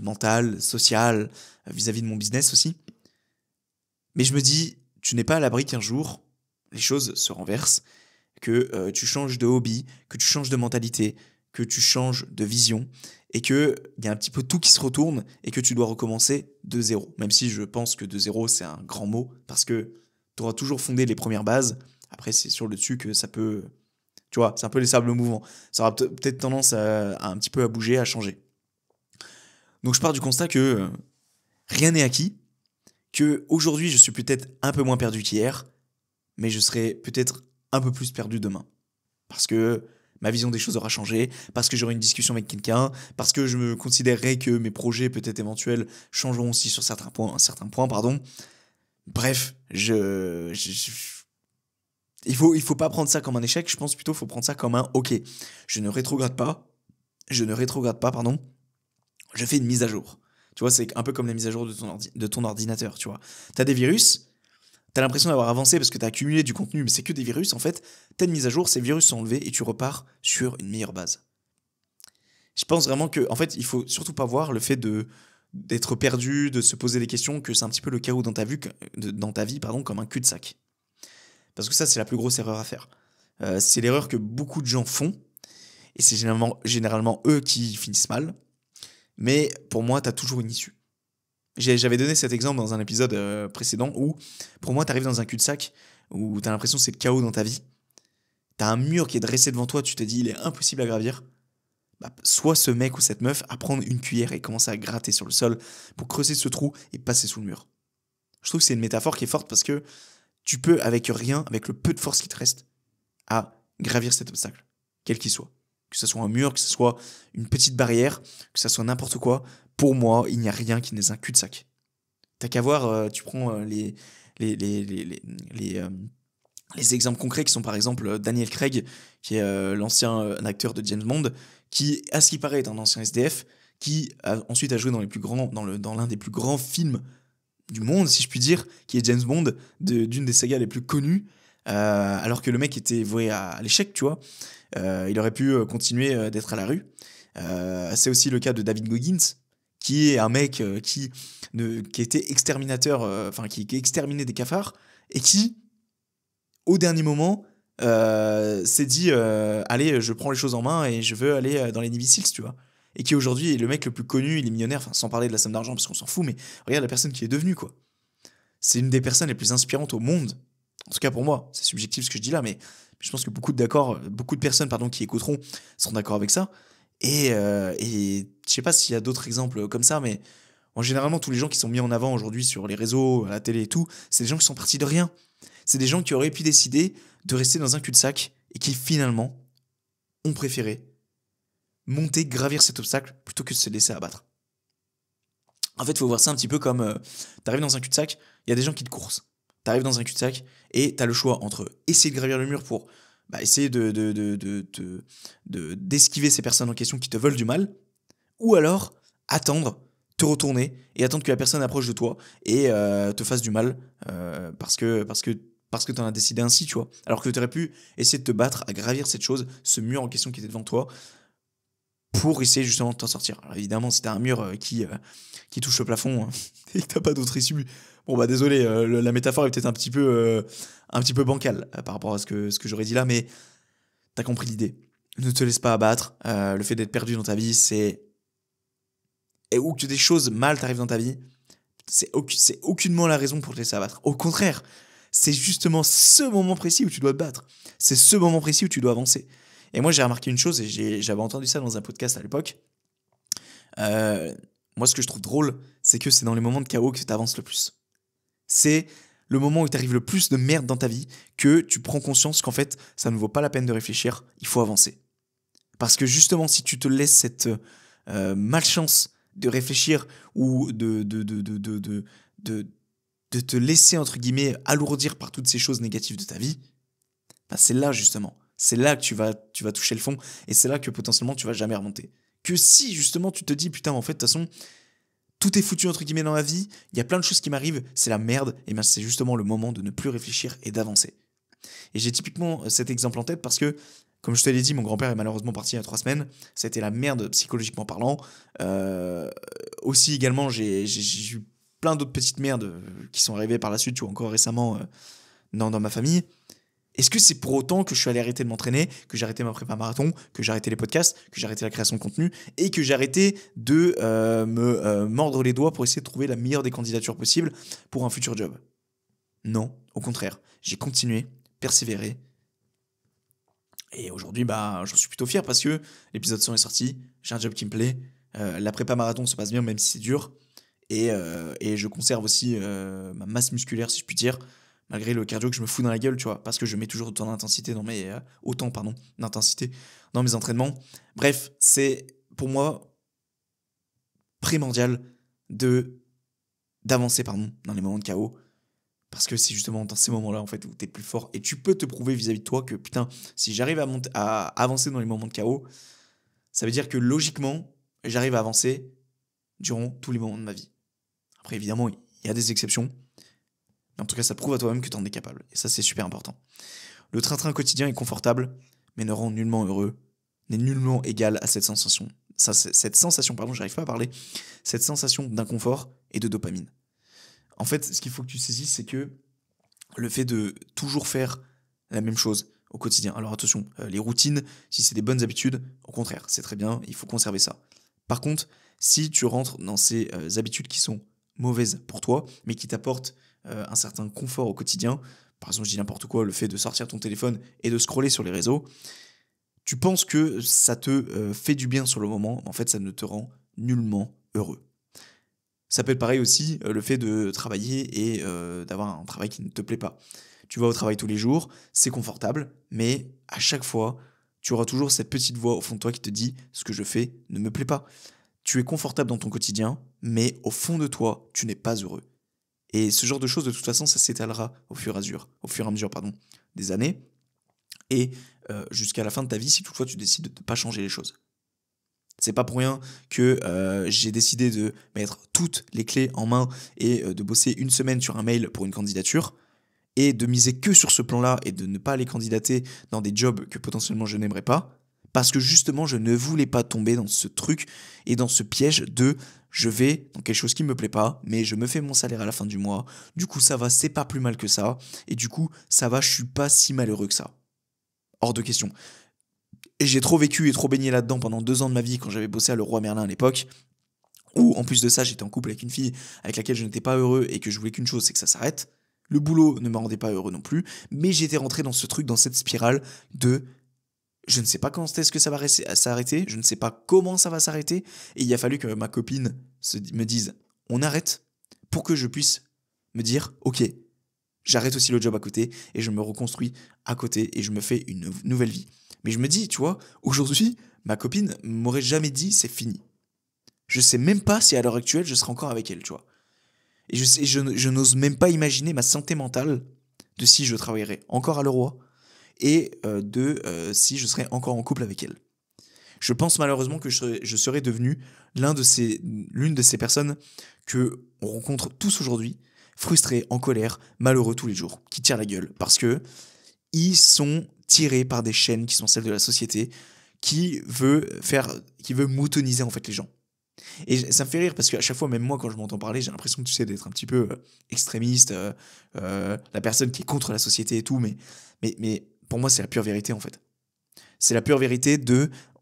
Speaker 1: mentale, sociale, vis-à-vis de mon business aussi. Mais je me dis, tu n'es pas à l'abri qu'un jour, les choses se renversent, que tu changes de hobby, que tu changes de mentalité, que tu changes de vision, et qu'il y a un petit peu tout qui se retourne, et que tu dois recommencer de zéro. Même si je pense que de zéro, c'est un grand mot, parce que tu auras toujours fondé les premières bases. Après, c'est sur le dessus que ça peut... Tu vois, c'est un peu les sables mouvants. Ça aura peut-être tendance à un petit peu à bouger, à changer. Donc je pars du constat que rien n'est acquis, que aujourd'hui je suis peut-être un peu moins perdu qu'hier, mais je serai peut-être un peu plus perdu demain. Parce que ma vision des choses aura changé, parce que j'aurai une discussion avec quelqu'un, parce que je me considérerai que mes projets peut-être éventuels changeront aussi sur certains points, pardon. Bref, il faut pas prendre ça comme un échec, je pense plutôt qu'il faut prendre ça comme un OK. Je ne rétrograde pas, pardon. Je fais une mise à jour. Tu vois, c'est un peu comme la mise à jour de ton ordinateur, tu vois. T'as des virus, t'as l'impression d'avoir avancé parce que t'as accumulé du contenu, mais c'est que des virus, en fait. T'as une mise à jour, ces virus sont enlevés et tu repars sur une meilleure base. Je pense vraiment que, en fait, il faut surtout pas voir le fait d'être perdu, de se poser des questions, que c'est un petit peu le chaos dans ta vie, pardon, comme un cul-de-sac. Parce que ça, c'est la plus grosse erreur à faire. C'est l'erreur que beaucoup de gens font, et c'est généralement eux qui finissent mal. Mais pour moi, t'as toujours une issue. J'avais donné cet exemple dans un épisode précédent où, pour moi, t'arrives dans un cul-de-sac où t'as l'impression que c'est le chaos dans ta vie. T'as un mur qui est dressé devant toi, tu te dis il est impossible à gravir. Bah, soit ce mec ou cette meuf à prendre une cuillère et commencer à gratter sur le sol pour creuser ce trou et passer sous le mur. Je trouve que c'est une métaphore qui est forte parce que tu peux, avec rien, avec le peu de force qui te reste, à gravir cet obstacle, quel qu'il soit. Que ce soit un mur, que ce soit une petite barrière, que ce soit n'importe quoi. Pour moi, il n'y a rien qui n'est un cul-de-sac. T'as qu'à voir, tu prends les, les, les, les, les, euh, les exemples concrets qui sont par exemple Daniel Craig, qui est l'ancien acteur de James Bond, qui, à ce qui paraît, est un ancien SDF, qui ensuite a joué dans l'un des plus grands films du monde, si je puis dire, qui est James Bond, d'une des sagas les plus connues, alors que le mec était voué à l'échec, tu vois. Il aurait pu continuer d'être à la rue. C'est aussi le cas de David Goggins, qui est un mec qui était exterminateur, qui exterminait des cafards, et qui, au dernier moment, s'est dit allez, je prends les choses en main et je veux aller dans les Navy Seals, tu vois. Et qui aujourd'hui est le mec le plus connu, il est millionnaire, sans parler de la somme d'argent parce qu'on s'en fout, mais regarde la personne qui est devenue, quoi. C'est une des personnes les plus inspirantes au monde. En tout cas pour moi, c'est subjectif ce que je dis là, mais je pense que beaucoup de personnes qui écouteront seront d'accord avec ça. Et je sais pas s'il y a d'autres exemples comme ça, mais en généralement, tous les gens qui sont mis en avant aujourd'hui sur les réseaux, à la télé et tout, c'est des gens qui sont partis de rien. C'est des gens qui auraient pu décider de rester dans un cul-de-sac et qui finalement ont préféré monter, gravir cet obstacle plutôt que de se laisser abattre. En fait, il faut voir ça un petit peu comme t'arrives dans un cul-de-sac, il y a des gens qui te coursent. T'arrives dans un cul-de-sac et t'as le choix entre essayer de gravir le mur pour essayer d'esquiver ces personnes en question qui te veulent du mal, ou alors attendre, te retourner et attendre que la personne approche de toi et te fasse du mal parce que t'en as décidé ainsi, tu vois. Alors que t'aurais pu essayer de te battre à gravir cette chose, ce mur en question qui était devant toi, pour essayer justement de t'en sortir. Alors évidemment, si t'as un mur qui touche le plafond et que t'as pas d'autre issue, bon bah désolé, la métaphore est peut-être un petit peu bancale par rapport à ce que j'aurais dit là, mais t'as compris l'idée. Ne te laisse pas abattre. Le fait d'être perdu dans ta vie, c'est... Et où que des choses mal t'arrivent dans ta vie, c'est aucunement la raison pour te laisser abattre. Au contraire, c'est justement ce moment précis où tu dois te battre. C'est ce moment précis où tu dois avancer. Et moi, j'ai remarqué une chose, et j'avais entendu ça dans un podcast à l'époque. Moi, ce que je trouve drôle, c'est que c'est dans les moments de chaos que tu avances le plus. C'est le moment où il t'arrive le plus de merde dans ta vie que tu prends conscience qu'en fait, ça ne vaut pas la peine de réfléchir, il faut avancer. Parce que justement, si tu te laisses cette malchance de réfléchir ou de te laisser, entre guillemets, alourdir par toutes ces choses négatives de ta vie, c'est là justement. C'est là que tu vas toucher le fond et c'est là que potentiellement tu vas jamais remonter. Que si justement tu te dis putain en fait de toute façon tout est foutu entre guillemets dans ma vie, il y a plein de choses qui m'arrivent, c'est la merde, et bien c'est justement le moment de ne plus réfléchir et d'avancer. Et j'ai typiquement cet exemple en tête parce que comme je te l'ai dit, mon grand-père est malheureusement parti il y a 3 semaines. Ça a été la merde psychologiquement parlant. Aussi également j'ai eu plein d'autres petites merdes qui sont arrivées par la suite, tu vois, encore récemment dans ma famille. Est-ce que c'est pour autant que je suis allé arrêter de m'entraîner, que j'ai arrêté ma prépa marathon, que j'ai arrêté les podcasts, que j'ai arrêté la création de contenu et que j'ai arrêté de me mordre les doigts pour essayer de trouver la meilleure des candidatures possibles pour un futur job? Non, au contraire. J'ai continué, persévéré. Et aujourd'hui, j'en suis plutôt fier parce que l'épisode 100 est sorti, j'ai un job qui me plaît, la prépa marathon se passe bien même si c'est dur, et je conserve aussi ma masse musculaire si je puis dire, malgré le cardio que je me fous dans la gueule, tu vois, parce que je mets toujours autant d'intensité d'intensité dans mes entraînements. Bref, c'est pour moi primordial d'avancer dans les moments de chaos, parce que c'est justement dans ces moments-là en fait où t'es plus fort et tu peux te prouver vis-à-vis de toi que putain, si j'arrive à avancer dans les moments de chaos, ça veut dire que logiquement, j'arrive à avancer durant tous les moments de ma vie. Après évidemment, il y a des exceptions. En tout cas, ça prouve à toi-même que tu en es capable. Et ça, c'est super important. Le train-train quotidien est confortable, mais ne rend nullement heureux, n'est nullement égal à cette sensation. J'arrive pas à parler. Cette sensation d'inconfort et de dopamine. En fait, ce qu'il faut que tu saisisses, c'est que le fait de toujours faire la même chose au quotidien. Alors attention, les routines, si c'est des bonnes habitudes, au contraire, c'est très bien, il faut conserver ça. Par contre, si tu rentres dans ces habitudes qui sont mauvaises pour toi, mais qui t'apportent un certain confort au quotidien, par exemple je dis n'importe quoi, le fait de sortir ton téléphone et de scroller sur les réseaux, tu penses que ça te fait du bien sur le moment, mais en fait ça ne te rend nullement heureux. Ça peut être pareil aussi le fait de travailler et d'avoir un travail qui ne te plaît pas. Tu vas au travail tous les jours, c'est confortable, mais à chaque fois, tu auras toujours cette petite voix au fond de toi qui te dit « ce que je fais ne me plaît pas ». Tu es confortable dans ton quotidien, mais au fond de toi, tu n'es pas heureux. Et ce genre de choses, de toute façon, ça s'étalera au fur et à mesure des années, et jusqu'à la fin de ta vie, si toutefois tu décides de ne pas changer les choses. C'est pas pour rien que j'ai décidé de mettre toutes les clés en main et de bosser une semaine sur un mail pour une candidature et de miser que sur ce plan-là et de ne pas aller candidater dans des jobs que potentiellement je n'aimerais pas parce que justement je ne voulais pas tomber dans ce truc et dans ce piège de je vais dans quelque chose qui me plaît pas mais je me fais mon salaire à la fin du mois, du coup ça va, c'est pas plus mal que ça et du coup ça va, je suis pas si malheureux que ça. Hors de question. Et j'ai trop vécu et trop baigné là-dedans pendant 2 ans de ma vie quand j'avais bossé à Leroy Merlin à l'époque, où en plus de ça j'étais en couple avec une fille avec laquelle je n'étais pas heureux et que je voulais qu'une chose, c'est que ça s'arrête. Le boulot ne me rendait pas heureux non plus, mais j'étais rentré dans ce truc, dans cette spirale de je ne sais pas quand est-ce que ça va s'arrêter, je ne sais pas comment ça va s'arrêter, et il a fallu que ma copine me dise on arrête pour que je puisse me dire ok, j'arrête aussi le job à côté et je me reconstruis à côté et je me fais une nouvelle vie. Mais je me dis, tu vois, aujourd'hui, ma copine m'aurait jamais dit c'est fini. je sais même pas si à l'heure actuelle, je serai encore avec elle, tu vois. Et je n'ose même pas imaginer ma santé mentale de si je travaillerais encore à Leroy et si je serais encore en couple avec elle. Je pense malheureusement que je serais devenu l'une de ces personnes que on rencontre tous aujourd'hui, frustrés, en colère, malheureux tous les jours, qui tirent la gueule parce que ils sont tirés par des chaînes qui sont celles de la société qui veut moutoniser en fait les gens. Et ça me fait rire parce qu'à chaque fois, même moi, quand je m'entends parler, j'ai l'impression, tu sais, d'être un petit peu extrémiste, la personne qui est contre la société et tout, mais pour moi, c'est la pure vérité en fait. C'est la pure vérité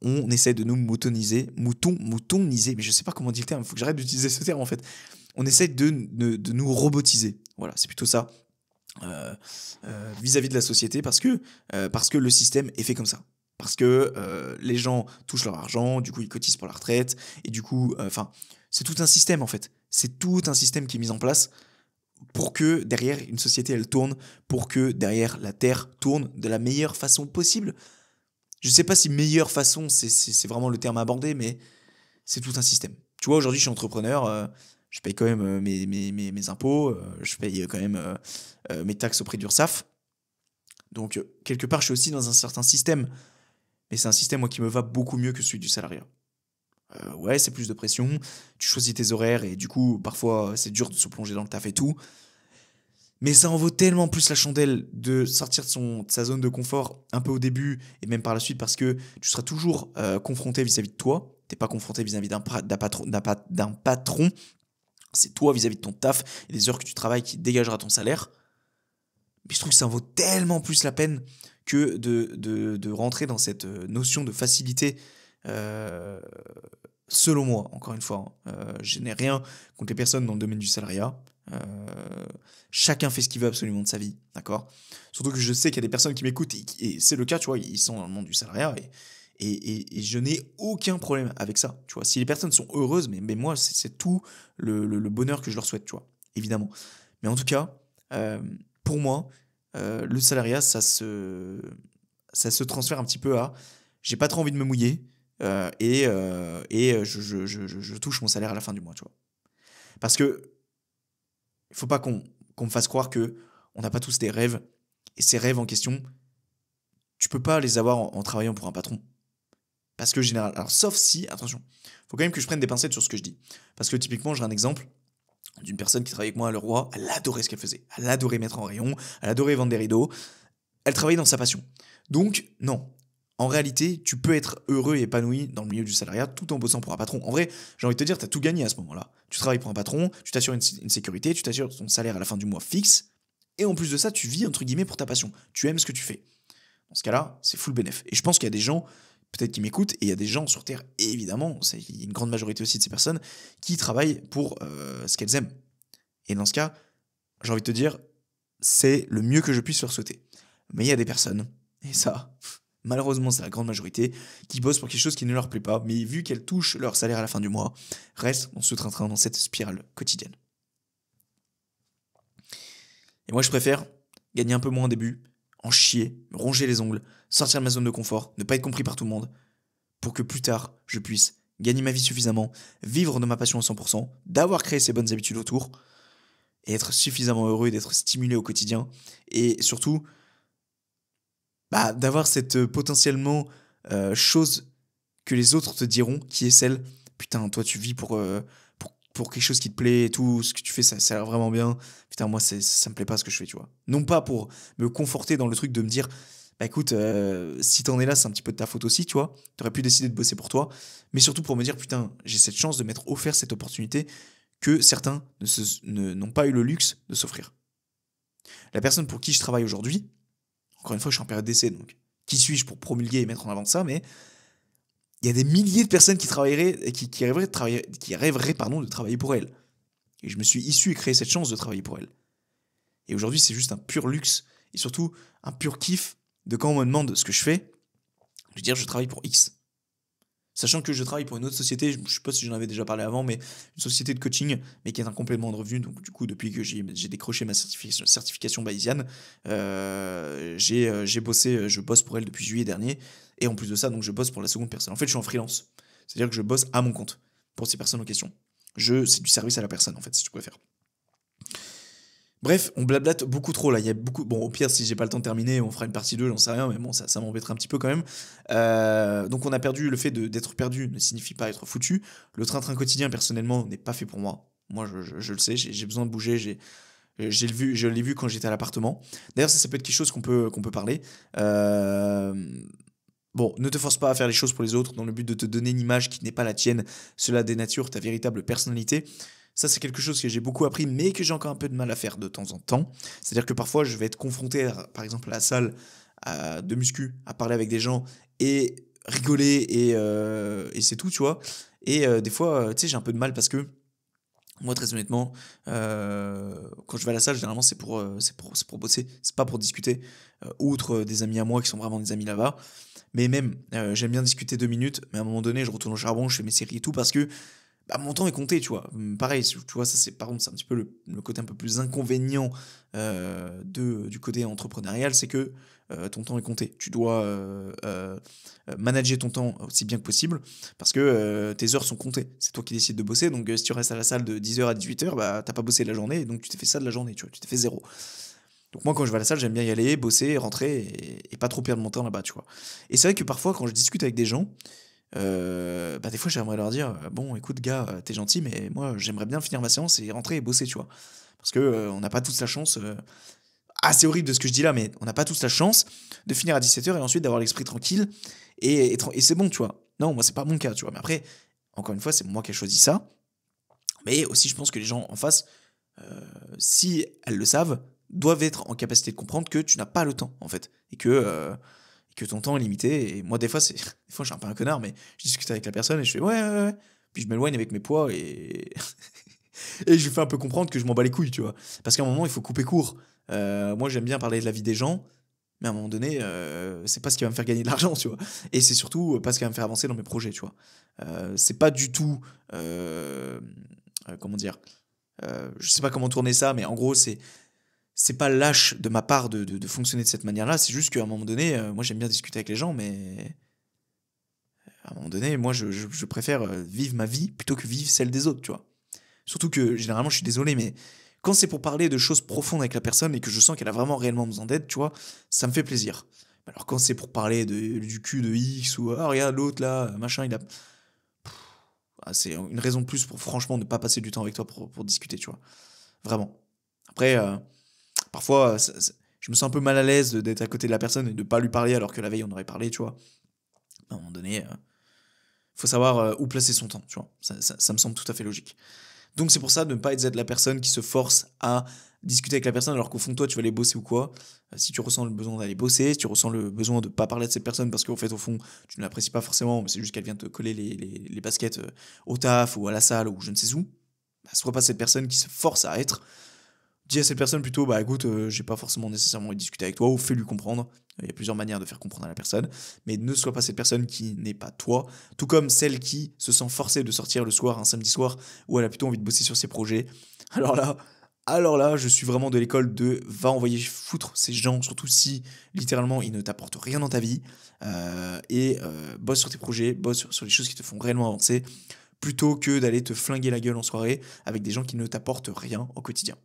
Speaker 1: on essaie de nous moutoniser, mais je sais pas comment dire le terme, il faut que j'arrête d'utiliser ce terme en fait. On essaie de nous robotiser. Voilà, c'est plutôt ça vis-à-vis de la société parce que le système est fait comme ça. Parce que les gens touchent leur argent, du coup ils cotisent pour la retraite, et du coup, c'est tout un système en fait. C'est tout un système qui est mis en place pour que derrière une société elle tourne, pour que derrière la Terre tourne de la meilleure façon possible. Je sais pas si meilleure façon c'est vraiment le terme à aborder, mais c'est tout un système. Tu vois, aujourd'hui je suis entrepreneur, je paye quand même mes impôts, je paye quand même mes taxes auprès d'URSSAF. Donc quelque part je suis aussi dans un certain système. Mais c'est un système, moi, qui me va beaucoup mieux que celui du salariat. Ouais, c'est plus de pression, tu choisis tes horaires et du coup, parfois, c'est dur de se plonger dans le taf et tout. Mais ça en vaut tellement plus la chandelle de sortir de sa zone de confort un peu au début et même par la suite parce que tu seras toujours confronté vis-à-vis de toi. T'es pas confronté vis-à-vis d'un patron. C'est toi vis-à-vis de ton taf et des heures que tu travailles qui dégagera ton salaire. Mais je trouve que ça en vaut tellement plus la peine que de rentrer dans cette notion de facilité. euh, Selon moi, encore une fois, je n'ai rien contre les personnes dans le domaine du salariat. Chacun fait ce qu'il veut absolument de sa vie, d'accord. Surtout que je sais qu'il y a des personnes qui m'écoutent, et c'est le cas, tu vois, ils sont dans le monde du salariat, et je n'ai aucun problème avec ça, tu vois. Si les personnes sont heureuses, mais moi, c'est tout le bonheur que je leur souhaite, tu vois, évidemment. Mais en tout cas, pour moi, le salariat, ça se transfère un petit peu à j'ai pas trop envie de me mouiller je touche mon salaire à la fin du mois, tu vois. Parce que il faut pas qu'on me fasse croire que on n'a pas tous des rêves et ces rêves en question, tu peux pas les avoir en travaillant pour un patron. Parce que général, alors sauf si, attention, faut quand même que je prenne des pincettes sur ce que je dis. Parce que typiquement, j'ai un exemple d'une personne qui travaillait avec moi à Leroy, elle adorait ce qu'elle faisait. Elle adorait mettre en rayon, elle adorait vendre des rideaux, elle travaillait dans sa passion. Donc, non. En réalité, tu peux être heureux et épanoui dans le milieu du salariat tout en bossant pour un patron. En vrai, j'ai envie de te dire, tu as tout gagné à ce moment-là. Tu travailles pour un patron, tu t'assures une sécurité, tu t'assures ton salaire à la fin du mois fixe, et en plus de ça, tu vis entre guillemets pour ta passion. Tu aimes ce que tu fais. Dans ce cas-là, c'est full bénéf. Et je pense qu'il y a des gens, peut-être qui m'écoutent, et il y a des gens sur Terre, évidemment, il y a une grande majorité aussi de ces personnes, qui travaillent pour ce qu'elles aiment. Et dans ce cas, j'ai envie de te dire, c'est le mieux que je puisse leur souhaiter. Mais il y a des personnes, et ça, malheureusement c'est la grande majorité, qui bossent pour quelque chose qui ne leur plaît pas, mais vu qu'elles touchent leur salaire à la fin du mois, restent dans ce train-train, dans cette spirale quotidienne. Et moi je préfère gagner un peu moins au début, en chier, me ronger les ongles, sortir de ma zone de confort, ne pas être compris par tout le monde, pour que plus tard je puisse gagner ma vie suffisamment, vivre de ma passion à 100%, d'avoir créé ces bonnes habitudes autour, et être suffisamment heureux, d'être stimulé au quotidien, et surtout d'avoir cette potentiellement chose que les autres te diront, qui est celle, putain, toi tu vis pour quelque chose qui te plaît et tout, ce que tu fais, ça a l'air vraiment bien, putain, moi ça me plaît pas ce que je fais, tu vois. Non pas pour me conforter dans le truc de me dire, bah écoute, si t'en es là, c'est un petit peu de ta faute aussi, tu vois, t'aurais pu décider de bosser pour toi, mais surtout pour me dire, putain, j'ai cette chance de m'être offert cette opportunité que certains n'ont pas eu le luxe de s'offrir. La personne pour qui je travaille aujourd'hui, encore une fois, je suis en période d'essai, donc qui suis-je pour promulguer et mettre en avant ça, mais il y a des milliers de personnes qui travailleraient, qui rêveraient, de travailler pour elle. Et je me suis issu et créé cette chance de travailler pour elle. Et aujourd'hui, c'est juste un pur luxe, et surtout un pur kiff de quand on me demande ce que je fais, de dire je travaille pour X. Sachant que je travaille pour une autre société, je ne sais pas si j'en avais déjà parlé avant, mais une société de coaching, mais qui est un complément de revenu. Donc du coup, depuis que j'ai décroché ma certification Bayesian, je bosse pour elle depuis juillet dernier. Et en plus de ça, donc je bosse pour la seconde personne. En fait, je suis en freelance. C'est-à-dire que je bosse à mon compte. pour ces personnes en question. C'est du service à la personne, en fait, si tu préfères. Bref, on blablate beaucoup trop là, il y a beaucoup... Bon, au pire, si j'ai pas le temps de terminer, on fera une partie 2, j'en sais rien, mais bon, ça m'embêterait un petit peu quand même. Donc on a perdu, le fait d'être perdu ne signifie pas être foutu. Le train-train quotidien, personnellement, n'est pas fait pour moi. Moi, je le sais, j'ai besoin de bouger, je l'ai vu quand j'étais à l'appartement. D'ailleurs, ça peut être quelque chose qu'on peut parler. Bon, ne te force pas à faire les choses pour les autres dans le but de te donner une image qui n'est pas la tienne. Cela dénature ta véritable personnalité. Ça, c'est quelque chose que j'ai beaucoup appris, mais que j'ai encore un peu de mal à faire de temps en temps. C'est-à-dire que parfois, je vais être confronté, par exemple, à la salle de muscu, à parler avec des gens et rigoler et c'est tout, tu vois. Et des fois, tu sais, j'ai un peu de mal parce que moi, très honnêtement, quand je vais à la salle, généralement, c'est pour bosser. C'est pas pour discuter. Outre des amis à moi qui sont vraiment des amis là-bas. Mais même, j'aime bien discuter 2 minutes, mais à un moment donné, je retourne au charbon, je fais mes séries et tout, parce que bah, mon temps est compté, tu vois. Pareil, tu vois, ça c'est par contre, c'est un petit peu le côté un peu plus inconvénient du côté entrepreneurial, c'est que ton temps est compté. Tu dois manager ton temps aussi bien que possible, parce que tes heures sont comptées. C'est toi qui décides de bosser, donc si tu restes à la salle de 10h à 18h, bah t'as pas bossé de la journée, donc tu t'es fait ça de la journée, tu vois, tu t'es fait zéro. Donc moi, quand je vais à la salle, j'aime bien y aller, bosser, rentrer et pas trop perdre mon temps là-bas, tu vois. Et c'est vrai que parfois, quand je discute avec des gens, bah des fois, j'aimerais leur dire, bon, écoute, gars, t'es gentil, mais moi, j'aimerais bien finir ma séance et rentrer et bosser, tu vois. Parce que on n'a pas tous la chance. Ah, c'est horrible de ce que je dis là, mais on n'a pas tous la chance de finir à 17h et ensuite d'avoir l'esprit tranquille et c'est bon, tu vois. Non, moi, c'est pas mon cas, tu vois. Mais après, encore une fois, c'est moi qui ai choisi ça. Mais aussi, je pense que les gens en face, si elles le savent, doivent être en capacité de comprendre que tu n'as pas le temps, en fait. Et que ton temps est limité. Et moi, des fois, des fois, je suis un peu un connard, mais je discute avec la personne et je fais ouais, ouais, ouais. Puis je m'éloigne avec mes poids et... et je lui fais un peu comprendre que je m'en bats les couilles, tu vois. Parce qu'à un moment, il faut couper court. Moi, j'aime bien parler de la vie des gens, mais à un moment donné, c'est pas ce qui va me faire gagner de l'argent, tu vois. Et c'est surtout pas ce qui va me faire avancer dans mes projets, tu vois. C'est pas du tout. Comment dire, je sais pas comment tourner ça, mais en gros, c'est pas lâche de ma part de fonctionner de cette manière-là. C'est juste qu'à un moment donné, moi j'aime bien discuter avec les gens, mais à un moment donné, moi je préfère vivre ma vie plutôt que vivre celle des autres, tu vois. Surtout que généralement, je suis désolé, mais quand c'est pour parler de choses profondes avec la personne et que je sens qu'elle a vraiment réellement besoin d'aide, tu vois, ça me fait plaisir. Alors quand c'est pour parler du cul de X ou ah, regarde l'autre là, machin, il a. Ah, c'est une raison de plus pour franchement ne pas passer du temps avec toi pour discuter, tu vois. Vraiment. Après, parfois, je me sens un peu mal à l'aise d'être à côté de la personne et de pas lui parler alors que la veille on aurait parlé, tu vois. À un moment donné, faut savoir où placer son temps, tu vois. Ça me semble tout à fait logique. Donc c'est pour ça de ne pas être la personne qui se force à discuter avec la personne alors qu'au fond de toi tu vas aller bosser ou quoi. Si tu ressens le besoin d'aller bosser, si tu ressens le besoin de pas parler de cette personne parce qu'au fait au fond tu ne l'apprécies pas forcément, mais c'est juste qu'elle vient te coller les baskets au taf ou à la salle ou je ne sais où, bah, sois pas cette personne qui se force à être. Dis à cette personne plutôt, bah écoute, j'ai pas forcément nécessairement envie de discuter avec toi, ou fais-lui comprendre. Il y a plusieurs manières de faire comprendre à la personne, mais ne sois pas cette personne qui n'est pas toi, tout comme celle qui se sent forcée de sortir le soir, un samedi soir, où elle a plutôt envie de bosser sur ses projets. Alors là, je suis vraiment de l'école de va envoyer foutre ces gens, surtout si littéralement ils ne t'apportent rien dans ta vie, bosse sur tes projets, bosse sur les choses qui te font réellement avancer, plutôt que d'aller te flinguer la gueule en soirée avec des gens qui ne t'apportent rien au quotidien.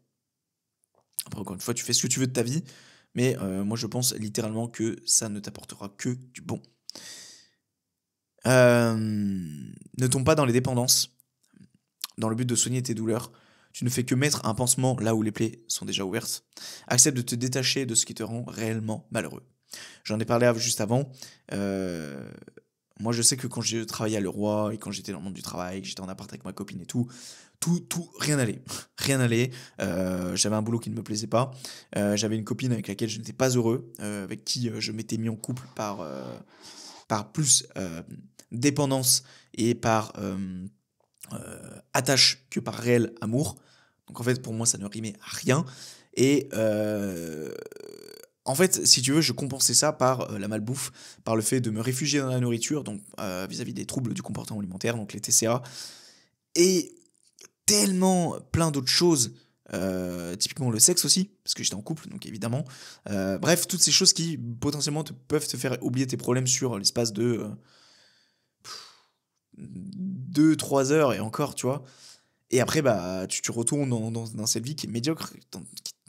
Speaker 1: Après, encore une fois, tu fais ce que tu veux de ta vie, mais moi je pense littéralement que ça ne t'apportera que du bon. Ne tombe pas dans les dépendances, dans le but de soigner tes douleurs. Tu ne fais que mettre un pansement là où les plaies sont déjà ouvertes. Accepte de te détacher de ce qui te rend réellement malheureux. J'en ai parlé juste avant. Moi, je sais que quand j'ai travaillé à Leroy et quand j'étais dans le monde du travail, que j'étais en appart avec ma copine et tout, rien n'allait. Rien n'allait. J'avais un boulot qui ne me plaisait pas. J'avais une copine avec laquelle je n'étais pas heureux, avec qui je m'étais mis en couple par plus dépendance et par attache que par réel amour. Donc en fait, pour moi, ça ne rimait à rien. Et en fait, si tu veux, je compensais ça par la malbouffe, par le fait de me réfugier dans la nourriture, donc vis-à-vis des troubles du comportement alimentaire, donc les TCA, et tellement plein d'autres choses, typiquement le sexe aussi, parce que j'étais en couple, donc évidemment. Bref, toutes ces choses qui potentiellement peuvent te faire oublier tes problèmes sur l'espace de 2-3 heures et encore, tu vois. Et après, bah, tu retournes dans cette vie qui est médiocre,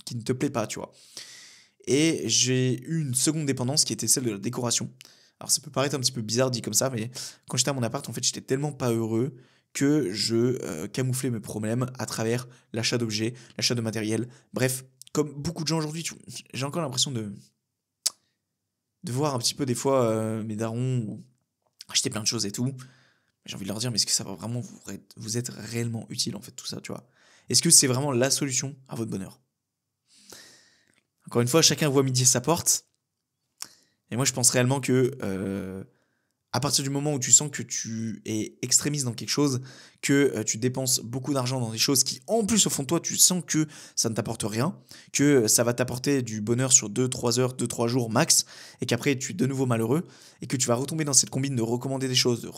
Speaker 1: qui ne te plaît pas, tu vois. Et j'ai eu une seconde dépendance qui était celle de la décoration. Alors ça peut paraître un petit peu bizarre dit comme ça, mais quand j'étais à mon appart, en fait, j'étais tellement pas heureux que je camouflais mes problèmes à travers l'achat d'objets, l'achat de matériel. Bref, comme beaucoup de gens aujourd'hui, j'ai encore l'impression de voir un petit peu des fois mes darons acheter plein de choses et tout. J'ai envie de leur dire, mais est-ce que ça va vraiment vous être réellement utile en fait tout ça, tu vois? Est-ce que c'est vraiment la solution à votre bonheur? Encore une fois, chacun voit midi à sa porte. Et moi, je pense réellement que à partir du moment où tu sens que tu es extrémiste dans quelque chose, que tu dépenses beaucoup d'argent dans des choses qui, en plus, au fond de toi, tu sens que ça ne t'apporte rien, que ça va t'apporter du bonheur sur 2-3 heures, 2-3 jours max, et qu'après tu es de nouveau malheureux, et que tu vas retomber dans cette combine de recommander des choses,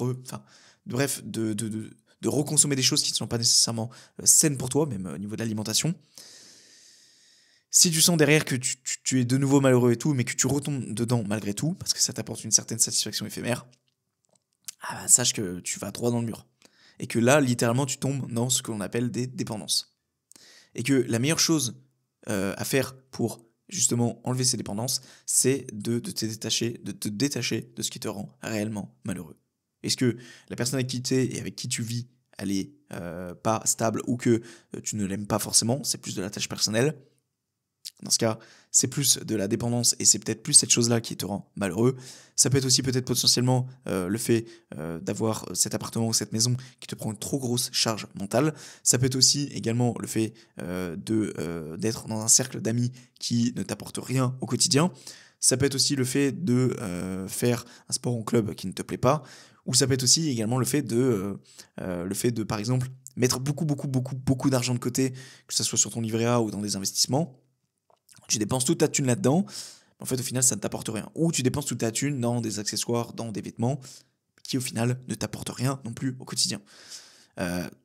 Speaker 1: bref, de reconsommer des choses qui ne sont pas nécessairement saines pour toi, même au niveau de l'alimentation. Si tu sens derrière que tu es de nouveau malheureux et tout, mais que tu retombes dedans malgré tout, parce que ça t'apporte une certaine satisfaction éphémère, ah bah, sache que tu vas droit dans le mur. Et que là, littéralement, tu tombes dans ce que l'on appelle des dépendances. Et que la meilleure chose à faire pour justement enlever ces dépendances, c'est de te détacher de ce qui te rend réellement malheureux. Est-ce que la personne avec qui tu es et avec qui tu vis, elle est pas stable ou que tu ne l'aimes pas forcément, c'est plus de la tâche personnelle. Dans ce cas, c'est plus de la dépendance et c'est peut-être plus cette chose-là qui te rend malheureux. Ça peut être aussi peut-être potentiellement le fait d'avoir cet appartement ou cette maison qui te prend une trop grosse charge mentale. Ça peut être aussi également le fait d'être dans un cercle d'amis qui ne t'apporte rien au quotidien. Ça peut être aussi le fait de faire un sport en club qui ne te plaît pas. Ou ça peut être aussi également le fait de par exemple, mettre beaucoup d'argent de côté, que ce soit sur ton livret A ou dans des investissements. Tu dépenses toute ta thune là-dedans, en fait au final ça ne t'apporte rien. Ou tu dépenses toute ta thune dans des accessoires, dans des vêtements, qui au final ne t'apportent rien non plus au quotidien.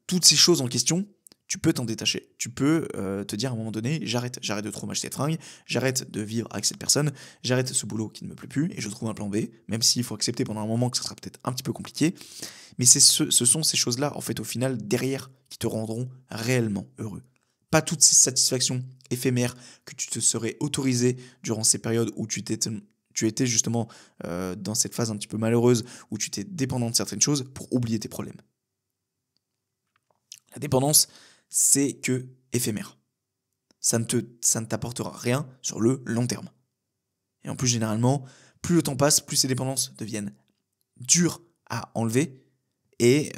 Speaker 1: Toutes ces choses en question, tu peux t'en détacher. Tu peux te dire à un moment donné, j'arrête de trop m'acheter de fringues, j'arrête de vivre avec cette personne, j'arrête ce boulot qui ne me plaît plus et je trouve un plan B, même s'il faut accepter pendant un moment que ça sera peut-être un petit peu compliqué. Mais ce sont ces choses-là, en fait, au final, derrière, qui te rendront réellement heureux. Pas toutes ces satisfactions éphémères que tu te serais autorisé durant ces périodes où tu étais justement dans cette phase un petit peu malheureuse, où tu étais dépendant de certaines choses pour oublier tes problèmes. La dépendance, c'est que éphémère. Ça ne t'apportera rien sur le long terme. Et en plus, généralement, plus le temps passe, plus ces dépendances deviennent dures à enlever et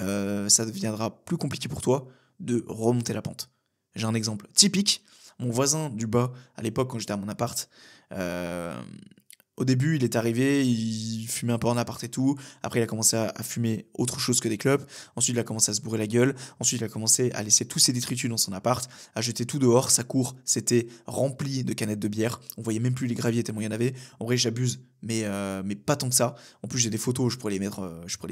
Speaker 1: ça deviendra plus compliqué pour toi de remonter la pente. J'ai un exemple typique. Mon voisin du bas, à l'époque quand j'étais à mon appart, au début il est arrivé, il fumait un peu en appart et tout. Après il a commencé à fumer autre chose que des clopes. Ensuite il a commencé à se bourrer la gueule. Ensuite il a commencé à laisser tous ses détritus dans son appart, à jeter tout dehors. Sa cour c'était rempli de canettes de bière. On voyait même plus les graviers tellement il y en avait. En vrai j'abuse, mais pas tant que ça. En plus j'ai des photos, je pourrais les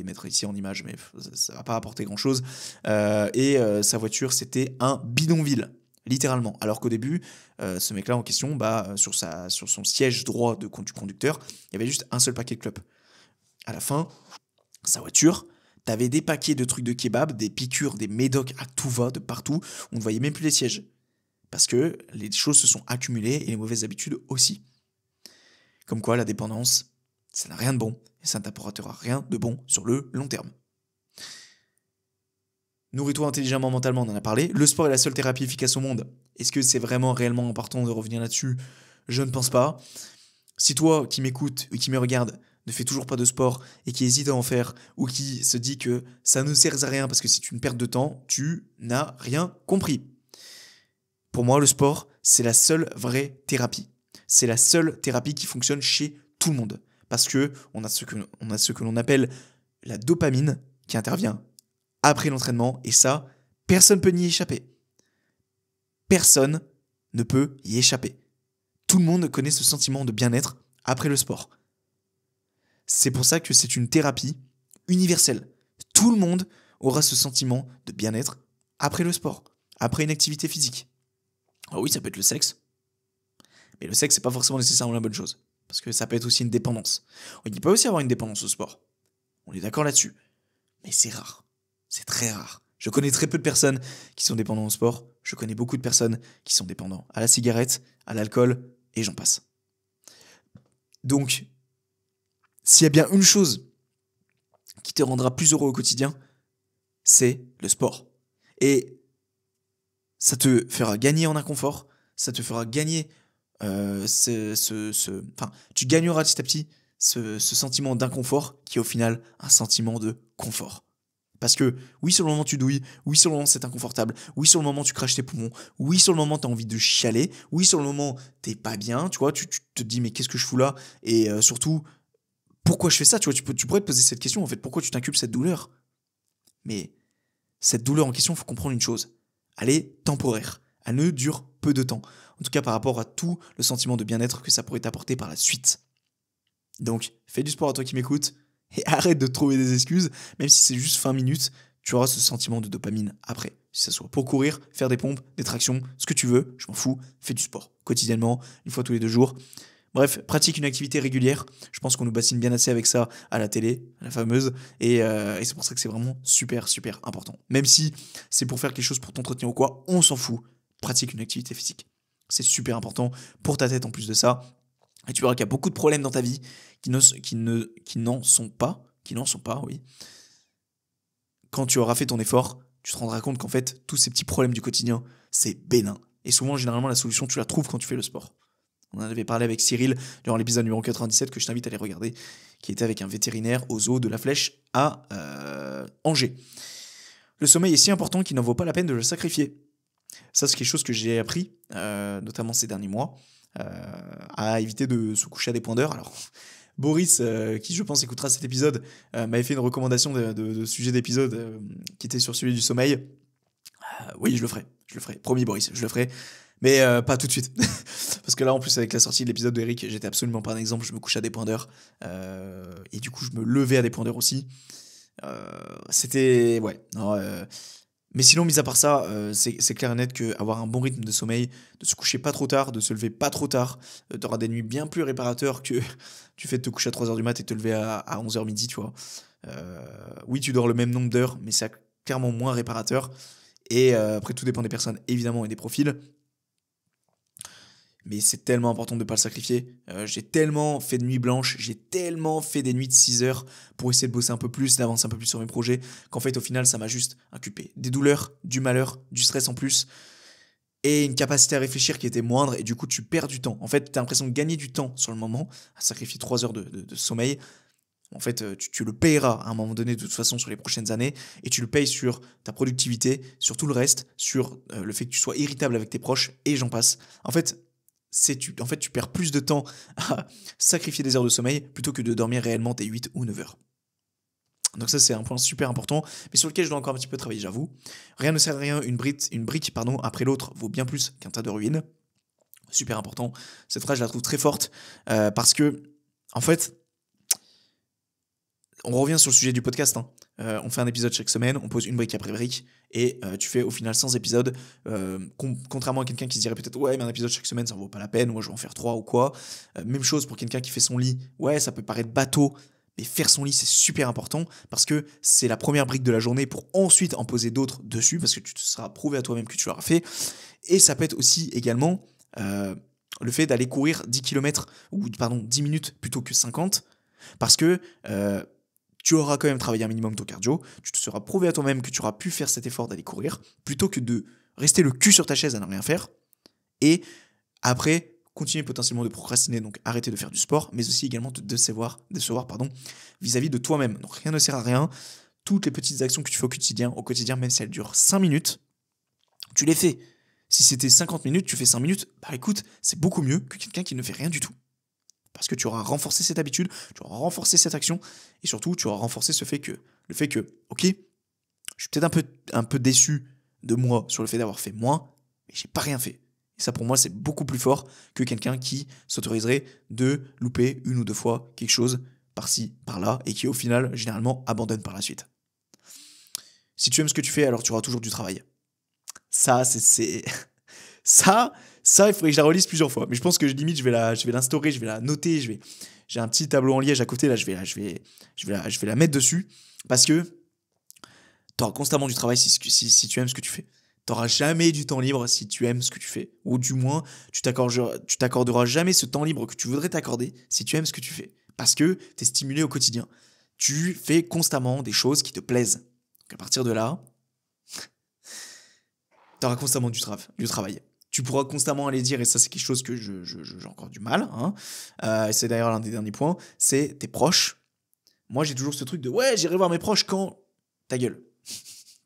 Speaker 1: mettre ici en image, mais ça va pas apporter grand chose. Sa voiture c'était un bidonville. Littéralement. Alors qu'au début, ce mec-là en question, sur son siège droit du conducteur, il y avait juste un seul paquet de clopes. À la fin, sa voiture, t'avais des paquets de trucs de kebab, des piqûres, des médocs à tout va, de partout. On ne voyait même plus les sièges. Parce que les choses se sont accumulées et les mauvaises habitudes aussi. Comme quoi, la dépendance, ça n'a rien de bon. Et ça ne t'apportera rien de bon sur le long terme. Nourris-toi intelligemment mentalement, on en a parlé. Le sport est la seule thérapie efficace au monde. Est-ce que c'est vraiment réellement important de revenir là-dessus? Je ne pense pas. Si toi qui m'écoutes ou qui me regarde ne fais toujours pas de sport et qui hésite à en faire ou qui se dit que ça ne sert à rien parce que c'est une perte de temps, tu n'as rien compris. Pour moi, le sport, c'est la seule vraie thérapie. C'est la seule thérapie qui fonctionne chez tout le monde. Parce que on a ce que l'on appelle la dopamine qui intervient après l'entraînement, et ça, personne ne peut y échapper. Personne ne peut y échapper. Tout le monde connaît ce sentiment de bien-être après le sport. C'est pour ça que c'est une thérapie universelle. Tout le monde aura ce sentiment de bien-être après le sport, après une activité physique. Alors oui, ça peut être le sexe, mais le sexe, c'est pas forcément nécessairement la bonne chose, parce que ça peut être aussi une dépendance. Il peut aussi avoir une dépendance au sport. On est d'accord là-dessus, mais c'est rare. C'est très rare. Je connais très peu de personnes qui sont dépendants au sport. Je connais beaucoup de personnes qui sont dépendants à la cigarette, à l'alcool, et j'en passe. Donc, s'il y a bien une chose qui te rendra plus heureux au quotidien, c'est le sport. Et ça te fera gagner en inconfort, ça te fera gagner tu gagneras petit à petit ce sentiment d'inconfort qui est au final un sentiment de confort. Parce que oui, sur le moment tu douilles, oui, sur le moment c'est inconfortable, oui, sur le moment tu craches tes poumons, oui, sur le moment t'as envie de chialer, oui, sur le moment t'es pas bien, tu vois, tu te dis mais qu'est-ce que je fous là? Et surtout, pourquoi je fais ça? Tu vois, tu pourrais te poser cette question en fait, pourquoi tu t'inculpes cette douleur? Mais cette douleur en question, il faut comprendre une chose. Elle est temporaire. Elle ne dure peu de temps. En tout cas, par rapport à tout le sentiment de bien-être que ça pourrait t'apporter par la suite. Donc, fais du sport à toi qui m'écoutes et arrête de te trouver des excuses. Même si c'est juste 20 minutes, tu auras ce sentiment de dopamine après. Si ça soit pour courir, faire des pompes, des tractions, ce que tu veux, je m'en fous. Fais du sport quotidiennement, une fois tous les 2 jours. Bref, pratique une activité régulière. Je pense qu'on nous bassine bien assez avec ça à la télé, la fameuse. Et c'est pour ça que c'est vraiment super, super important. Même si c'est pour faire quelque chose pour t'entretenir ou quoi, on s'en fout. Pratique une activité physique. C'est super important pour ta tête en plus de ça. Et tu verras qu'il y a beaucoup de problèmes dans ta vie qui n'en sont pas, oui. Quand tu auras fait ton effort, tu te rendras compte qu'en fait, tous ces petits problèmes du quotidien, c'est bénin. Et souvent, généralement, la solution, tu la trouves quand tu fais le sport. On en avait parlé avec Cyril durant l'épisode numéro 97 que je t'invite à aller regarder, qui était avec un vétérinaire au zoo de la Flèche à Angers. Le sommeil est si important qu'il n'en vaut pas la peine de le sacrifier. Ça, c'est quelque chose que j'ai appris, notamment ces derniers mois, à éviter de se coucher à des points d'heure. Alors, Boris, qui je pense écoutera cet épisode, m'avait fait une recommandation de sujet d'épisode qui était sur celui du sommeil. Oui, je le ferai. Promis, Boris, je le ferai. Mais pas tout de suite. Parce que là, en plus, avec la sortie de l'épisode d'Eric, j'étais absolument pas un exemple. Je me couchais à des points d'heure. Et du coup, je me levais à des points d'heure aussi. C'était... Ouais. Non, mais sinon, mis à part ça, c'est clair et net qu'avoir un bon rythme de sommeil, de se coucher pas trop tard, de se lever pas trop tard, t'auras des nuits bien plus réparateurs que tu fais de te coucher à 3h du mat et te lever à 11h midi, tu vois. Oui, tu dors le même nombre d'heures, mais c'est clairement moins réparateur. Et après, tout dépend des personnes, évidemment, et des profils. Mais c'est tellement important de ne pas le sacrifier. J'ai tellement fait de nuits blanches, j'ai tellement fait des nuits de 6 heures pour essayer de bosser un peu plus, d'avancer un peu plus sur mes projets, qu'en fait, au final, ça m'a juste inculpé. Des douleurs, du malheur, du stress en plus, et une capacité à réfléchir qui était moindre, et du coup, tu perds du temps. En fait, tu as l'impression de gagner du temps sur le moment, à sacrifier 3 heures de sommeil. En fait, tu le payeras à un moment donné, de toute façon, sur les prochaines années, et tu le payes sur ta productivité, sur tout le reste, sur le fait que tu sois irritable avec tes proches, et j'en passe. En fait, tu perds plus de temps à sacrifier des heures de sommeil plutôt que de dormir réellement tes 8 ou 9 heures. Donc ça, c'est un point super important, mais sur lequel je dois encore un petit peu travailler, j'avoue. Rien ne sert à rien, une brique après l'autre vaut bien plus qu'un tas de ruines. Super important. Cette phrase, je la trouve très forte, parce que, en fait, on revient sur le sujet du podcast, hein. On fait un épisode chaque semaine, on pose une brique après brique, et tu fais au final 100 épisodes, contrairement à quelqu'un qui se dirait peut-être ouais mais un épisode chaque semaine ça en vaut pas la peine, moi je vais en faire 3 ou quoi. Même chose pour quelqu'un qui fait son lit, ouais ça peut paraître bateau, mais faire son lit c'est super important, parce que c'est la première brique de la journée pour ensuite en poser d'autres dessus, parce que tu te seras prouvé à toi-même que tu l'auras fait, et ça peut être aussi également le fait d'aller courir 10 km, ou pardon 10 minutes plutôt que 50, parce que tu auras quand même travaillé un minimum ton cardio, tu te seras prouvé à toi-même que tu auras pu faire cet effort d'aller courir, plutôt que de rester le cul sur ta chaise à ne rien faire, et après, continuer potentiellement de procrastiner, donc arrêter de faire du sport, mais aussi également te décevoir vis-à-vis de toi-même. Donc rien ne sert à rien, toutes les petites actions que tu fais au quotidien, même si elles durent 5 minutes, tu les fais. Si c'était 50 minutes, tu fais 5 minutes, bah écoute, c'est beaucoup mieux que quelqu'un qui ne fait rien du tout. Parce que tu auras renforcé cette habitude, tu auras renforcé cette action, et surtout, tu auras renforcé le fait que, ok, je suis peut-être un peu déçu de moi sur le fait d'avoir fait moins, mais j'ai pas rien fait. Et ça, pour moi, c'est beaucoup plus fort que quelqu'un qui s'autoriserait de louper 1 ou 2 fois quelque chose par-ci, par-là, et qui, au final, généralement, abandonne par la suite. Si tu aimes ce que tu fais, alors tu auras toujours du travail. Ça, c'est... Ça, il faudrait que je la relise plusieurs fois. Mais je pense que limite, je vais l'instaurer, je vais la noter. J'ai un petit tableau en liège à côté, là, je vais la mettre dessus. Parce que T'auras constamment du travail si tu aimes ce que tu fais. T'auras jamais du temps libre si tu aimes ce que tu fais. Ou du moins, tu t'accorderas jamais ce temps libre que tu voudrais t'accorder si tu aimes ce que tu fais. Parce que t'es stimulé au quotidien. Tu fais constamment des choses qui te plaisent. Donc à partir de là, t'auras constamment du travail. Tu pourras constamment aller dire, et ça c'est quelque chose que j'ai encore du mal, hein, et c'est d'ailleurs l'un des derniers points, c'est tes proches. Moi j'ai toujours ce truc de ouais, j'irai voir mes proches quand... Ta gueule.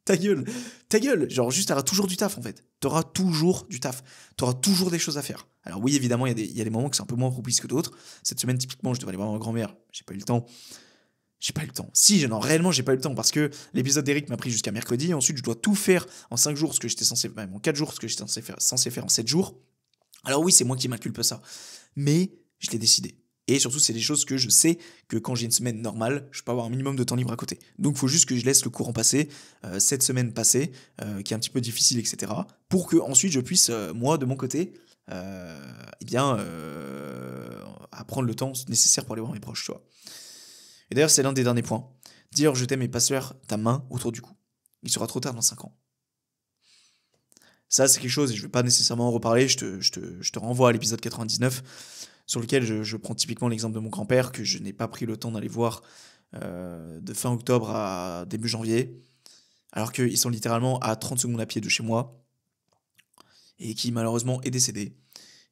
Speaker 1: Ta gueule. Ta gueule. Genre juste t'auras toujours du taf en fait. T'auras toujours du taf. T'auras toujours des choses à faire. Alors oui évidemment il y a des moments qui sont un peu moins propices que d'autres. Cette semaine typiquement je devais aller voir ma grand-mère. J'ai pas eu le temps. Si, non, réellement, j'ai pas eu le temps parce que l'épisode d'Eric m'a pris jusqu'à mercredi. Ensuite, je dois tout faire en 5 jours, ce que j'étais censé, même en 4 jours, ce que j'étais censé faire en 7 jours. Alors oui, c'est moi qui m'inculpe ça. Mais je l'ai décidé. Et surtout, c'est des choses que je sais que quand j'ai une semaine normale, je peux avoir un minimum de temps libre à côté. Donc, il faut juste que je laisse le courant passer, cette semaine passée, qui est un petit peu difficile, etc. Pour que ensuite je puisse, moi, de mon côté, apprendre le temps nécessaire pour aller voir mes proches, tu vois. Et d'ailleurs, c'est l'un des derniers points. Dire je t'aime et pas se faire ta main autour du cou. Il sera trop tard dans 5 ans. Ça, c'est quelque chose, et je ne vais pas nécessairement en reparler, je te renvoie à l'épisode 99, sur lequel je prends typiquement l'exemple de mon grand-père, que je n'ai pas pris le temps d'aller voir de fin octobre à début janvier, alors qu'ils sont littéralement à 30 secondes à pied de chez moi, et qui malheureusement est décédé.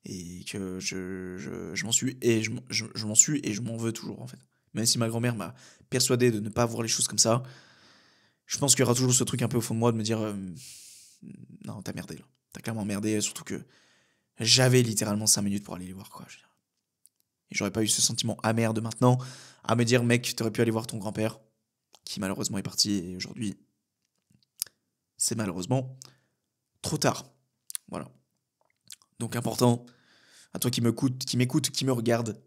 Speaker 1: Et que je m'en suis, et je m'en suis, et je m'en veux toujours en fait. Même si ma grand-mère m'a persuadé de ne pas voir les choses comme ça, je pense qu'il y aura toujours ce truc un peu au fond de moi de me dire non, t'as merdé là. T'as clairement merdé, surtout que j'avais littéralement 5 minutes pour aller les voir, quoi. Et j'aurais pas eu ce sentiment amer de maintenant à me dire mec, t'aurais pu aller voir ton grand-père, qui malheureusement est parti, et aujourd'hui, c'est malheureusement trop tard. Voilà. Donc important, à toi qui m'écoute, qui me regarde,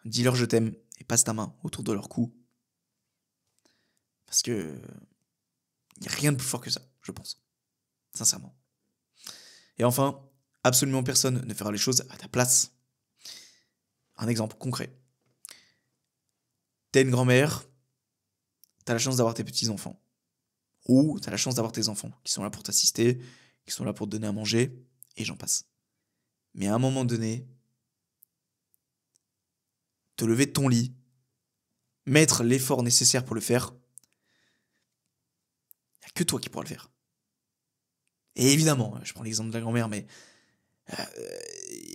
Speaker 1: dis-leur je t'aime et passe ta main autour de leur cou. Parce que il n'y a rien de plus fort que ça, je pense. Sincèrement. Et enfin, absolument personne ne fera les choses à ta place. Un exemple concret. T'es une grand-mère, t'as la chance d'avoir tes petits-enfants. Ou t'as la chance d'avoir tes enfants, qui sont là pour t'assister, qui sont là pour te donner à manger, et j'en passe. Mais à un moment donné, te lever de ton lit, mettre l'effort nécessaire pour le faire, il n'y a que toi qui pourras le faire. Et évidemment, je prends l'exemple de la grand-mère, mais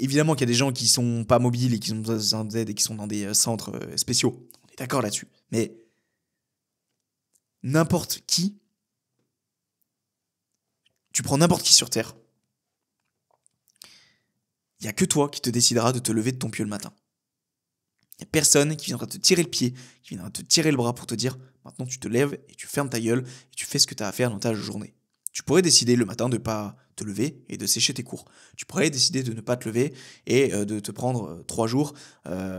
Speaker 1: évidemment qu'il y a des gens qui sont pas mobiles et qui ont besoin d'aide et qui sont dans des centres spéciaux. On est d'accord là-dessus. Mais n'importe qui, tu prends n'importe qui sur Terre, il n'y a que toi qui te décidera de te lever de ton pied le matin. Il n'y a personne qui viendra te tirer le pied, qui viendra te tirer le bras pour te dire maintenant tu te lèves et tu fermes ta gueule et tu fais ce que tu as à faire dans ta journée. Tu pourrais décider le matin de ne pas te lever et de sécher tes cours. Tu pourrais décider de ne pas te lever et de te prendre 3 jours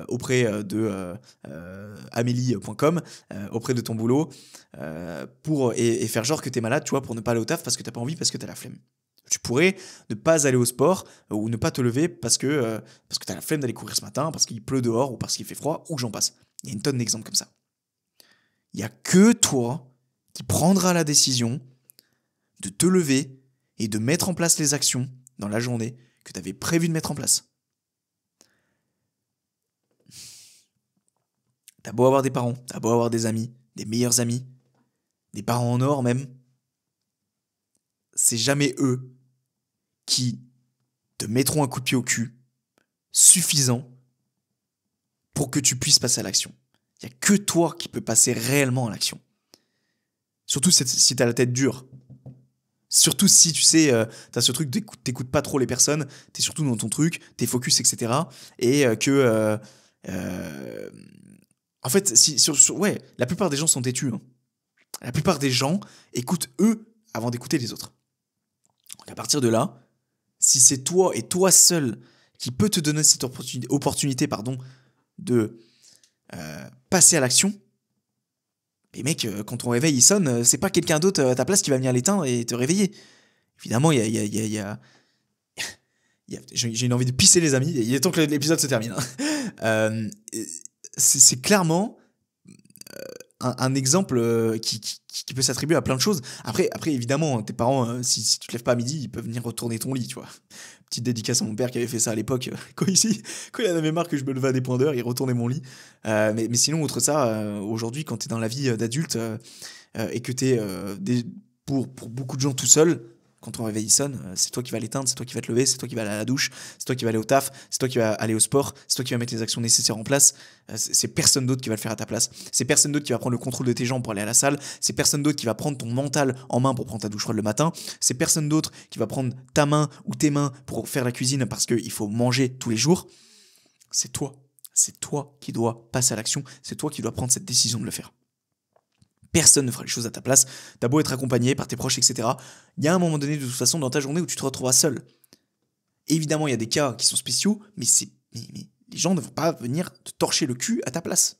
Speaker 1: auprès de amélie.com, auprès de ton boulot, et faire genre que t'es malade, tu vois, pour ne pas aller au taf parce que t'as pas envie, parce que t'as la flemme. Tu pourrais ne pas aller au sport ou ne pas te lever parce que t'as la flemme d'aller courir ce matin, parce qu'il pleut dehors ou parce qu'il fait froid, ou que j'en passe. Il y a une tonne d'exemples comme ça. Il n'y a que toi qui prendras la décision de te lever et de mettre en place les actions dans la journée que tu avais prévu de mettre en place. T'as beau avoir des parents, t'as beau avoir des amis, des meilleurs amis, des parents en or même, c'est jamais eux qui te mettront un coup de pied au cul suffisant pour que tu puisses passer à l'action. Il n'y a que toi qui peux passer réellement à l'action. Surtout si t'as la tête dure. Surtout si tu sais, t'as ce truc, t'écoutes pas trop les personnes, t'es surtout dans ton truc, t'es focus, etc. Et en fait, ouais, la plupart des gens sont têtus. Hein. La plupart des gens écoutent eux avant d'écouter les autres. Donc à partir de là, si c'est toi et toi seul qui peut te donner cette opportunité de passer à l'action, mais mec, quand ton réveil il sonne, c'est pas quelqu'un d'autre à ta place qui va venir l'éteindre et te réveiller. Évidemment, j'ai une envie de pisser les amis, il est temps que l'épisode se termine. Hein. C'est clairement un exemple qui peut s'attribuer à plein de choses. Après évidemment, tes parents, si tu te lèves pas à midi, ils peuvent venir retourner ton lit, tu vois. Petite dédicace à mon père qui avait fait ça à l'époque, quand il en avait marre que je me levais à des points d'heure, il retournait mon lit. Mais sinon, outre ça, aujourd'hui, quand t'es dans la vie d'adulte et que t'es pour beaucoup de gens tout seul, quand ton réveil sonne, c'est toi qui vas l'éteindre, c'est toi qui vas te lever, c'est toi qui vas aller à la douche, c'est toi qui vas aller au taf, c'est toi qui vas aller au sport, c'est toi qui vas mettre les actions nécessaires en place. C'est personne d'autre qui va le faire à ta place. C'est personne d'autre qui va prendre le contrôle de tes jambes pour aller à la salle. C'est personne d'autre qui va prendre ton mental en main pour prendre ta douche froide le matin. C'est personne d'autre qui va prendre ta main ou tes mains pour faire la cuisine parce qu'il faut manger tous les jours. C'est toi. C'est toi qui dois passer à l'action. C'est toi qui dois prendre cette décision de le faire. Personne ne fera les choses à ta place. T'as beau être accompagné par tes proches, etc. Il y a un moment donné, de toute façon, dans ta journée où tu te retrouveras seul. Évidemment, il y a des cas qui sont spéciaux, mais les gens ne vont pas venir te torcher le cul à ta place.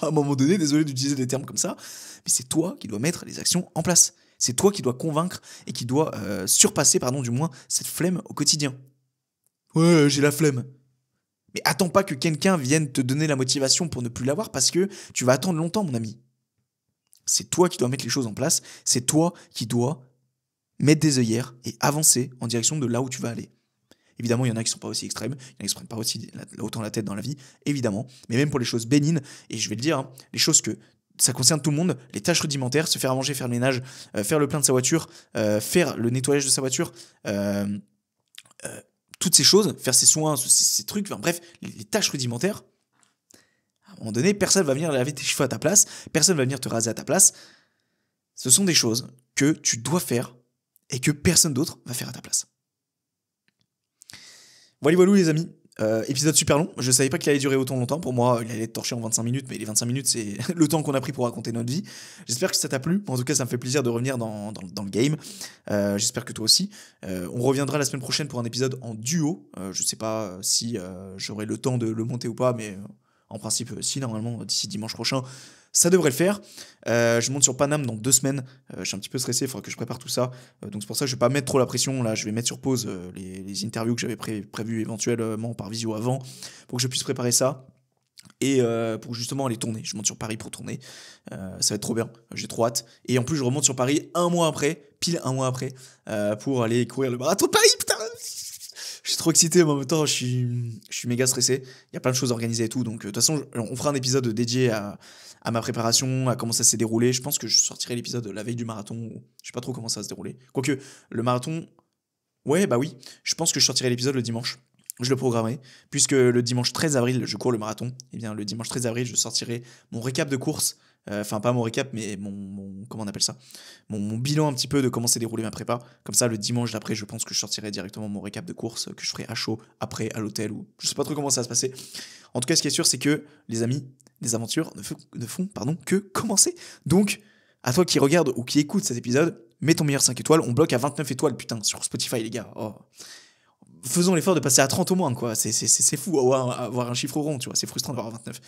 Speaker 1: À un moment donné, désolé d'utiliser des termes comme ça, mais c'est toi qui dois mettre les actions en place. C'est toi qui dois convaincre et qui dois surpasser, du moins, cette flemme au quotidien. Ouais, j'ai la flemme. Mais attends pas que quelqu'un vienne te donner la motivation pour ne plus l'avoir parce que tu vas attendre longtemps, mon ami. C'est toi qui dois mettre les choses en place, c'est toi qui dois mettre des œillères et avancer en direction de là où tu vas aller. Évidemment, il y en a qui ne sont pas aussi extrêmes, il y en a qui ne se prennent pas aussi autant la tête dans la vie, évidemment, mais même pour les choses bénignes, et je vais le dire, les choses que ça concerne tout le monde, les tâches rudimentaires, se faire à manger, faire le ménage, faire le plein de sa voiture, faire le nettoyage de sa voiture, toutes ces choses, faire ses soins, ces trucs, bref, les tâches rudimentaires. À un moment donné, personne va venir laver tes cheveux à ta place, personne va venir te raser à ta place. Ce sont des choses que tu dois faire et que personne d'autre va faire à ta place. Voilà les amis, épisode super long, je savais pas qu'il allait durer autant longtemps, pour moi il allait être torché en 25 minutes, mais les 25 minutes c'est le temps qu'on a pris pour raconter notre vie. J'espère que ça t'a plu, en tout cas ça me fait plaisir de revenir dans le game, j'espère que toi aussi. On reviendra la semaine prochaine pour un épisode en duo, je sais pas si j'aurai le temps de le monter ou pas, mais en principe si, normalement d'ici dimanche prochain ça devrait le faire. Je monte sur Paname dans 2 semaines. Je suis un petit peu stressé, il faudra que je prépare tout ça. Donc c'est pour ça que je vais pas mettre trop la pression. Là, je vais mettre sur pause les interviews que j'avais prévues éventuellement par visio avant, pour que je puisse préparer ça. Et pour justement aller tourner. Je monte sur Paris pour tourner. Ça va être trop bien. J'ai trop hâte. Et en plus, je remonte sur Paris pile un mois après, pour aller courir le marathon de Paris, putain. Je suis trop excité, mais en même temps, je suis méga stressé. Il y a plein de choses organisées et tout. Donc, de toute façon, on fera un épisode dédié à ma préparation, à comment ça s'est déroulé. Je pense que je sortirai l'épisode la veille du marathon. Je sais pas trop comment ça va se dérouler. Quoique, le marathon... Ouais, bah oui. Je pense que je sortirai l'épisode le dimanche. Je le programmerai. Puisque le dimanche 13 avril, je cours le marathon. Et bien, le dimanche 13 avril, je sortirai mon récap de course. Enfin, pas mon récap, mais mon comment on appelle ça, mon bilan un petit peu de comment s'est déroulé ma prépa. Comme ça, le dimanche d'après, je pense que je sortirai directement mon récap de course que je ferai à chaud après à l'hôtel, ou je sais pas trop comment ça va se passer. En tout cas, ce qui est sûr, c'est que les amis, les aventures ne font que commencer. Donc, à toi qui regarde ou qui écoute cet épisode, mets ton meilleur 5 étoiles. On bloque à 29 étoiles, putain, sur Spotify, les gars. Oh. Faisons l'effort de passer à 30 au moins, quoi. C'est fou avoir un chiffre rond, tu vois. C'est frustrant d'avoir 29.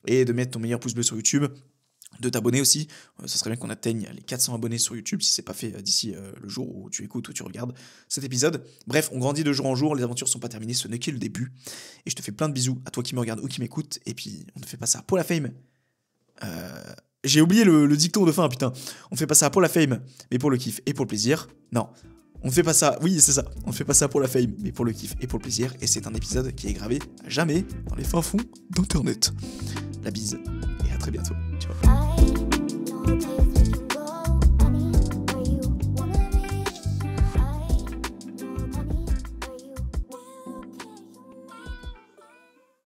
Speaker 1: Et de mettre ton meilleur pouce bleu sur YouTube. De t'abonner aussi, ça serait bien qu'on atteigne les 400 abonnés sur YouTube si c'est pas fait d'ici le jour où tu écoutes ou tu regardes cet épisode. Bref, on grandit de jour en jour, les aventures sont pas terminées, ce n'est que le début. Et je te fais plein de bisous à toi qui me regarde ou qui m'écoute, et puis on ne fait pas ça pour la fame. J'ai oublié le dicton de fin, putain. On ne fait pas ça pour la fame, mais pour le kiff et pour le plaisir. Non, on ne fait pas ça, oui c'est ça, on ne fait pas ça pour la fame, mais pour le kiff et pour le plaisir, et c'est un épisode qui est gravé à jamais dans les fins fonds d'internet. La bise, et à très bientôt.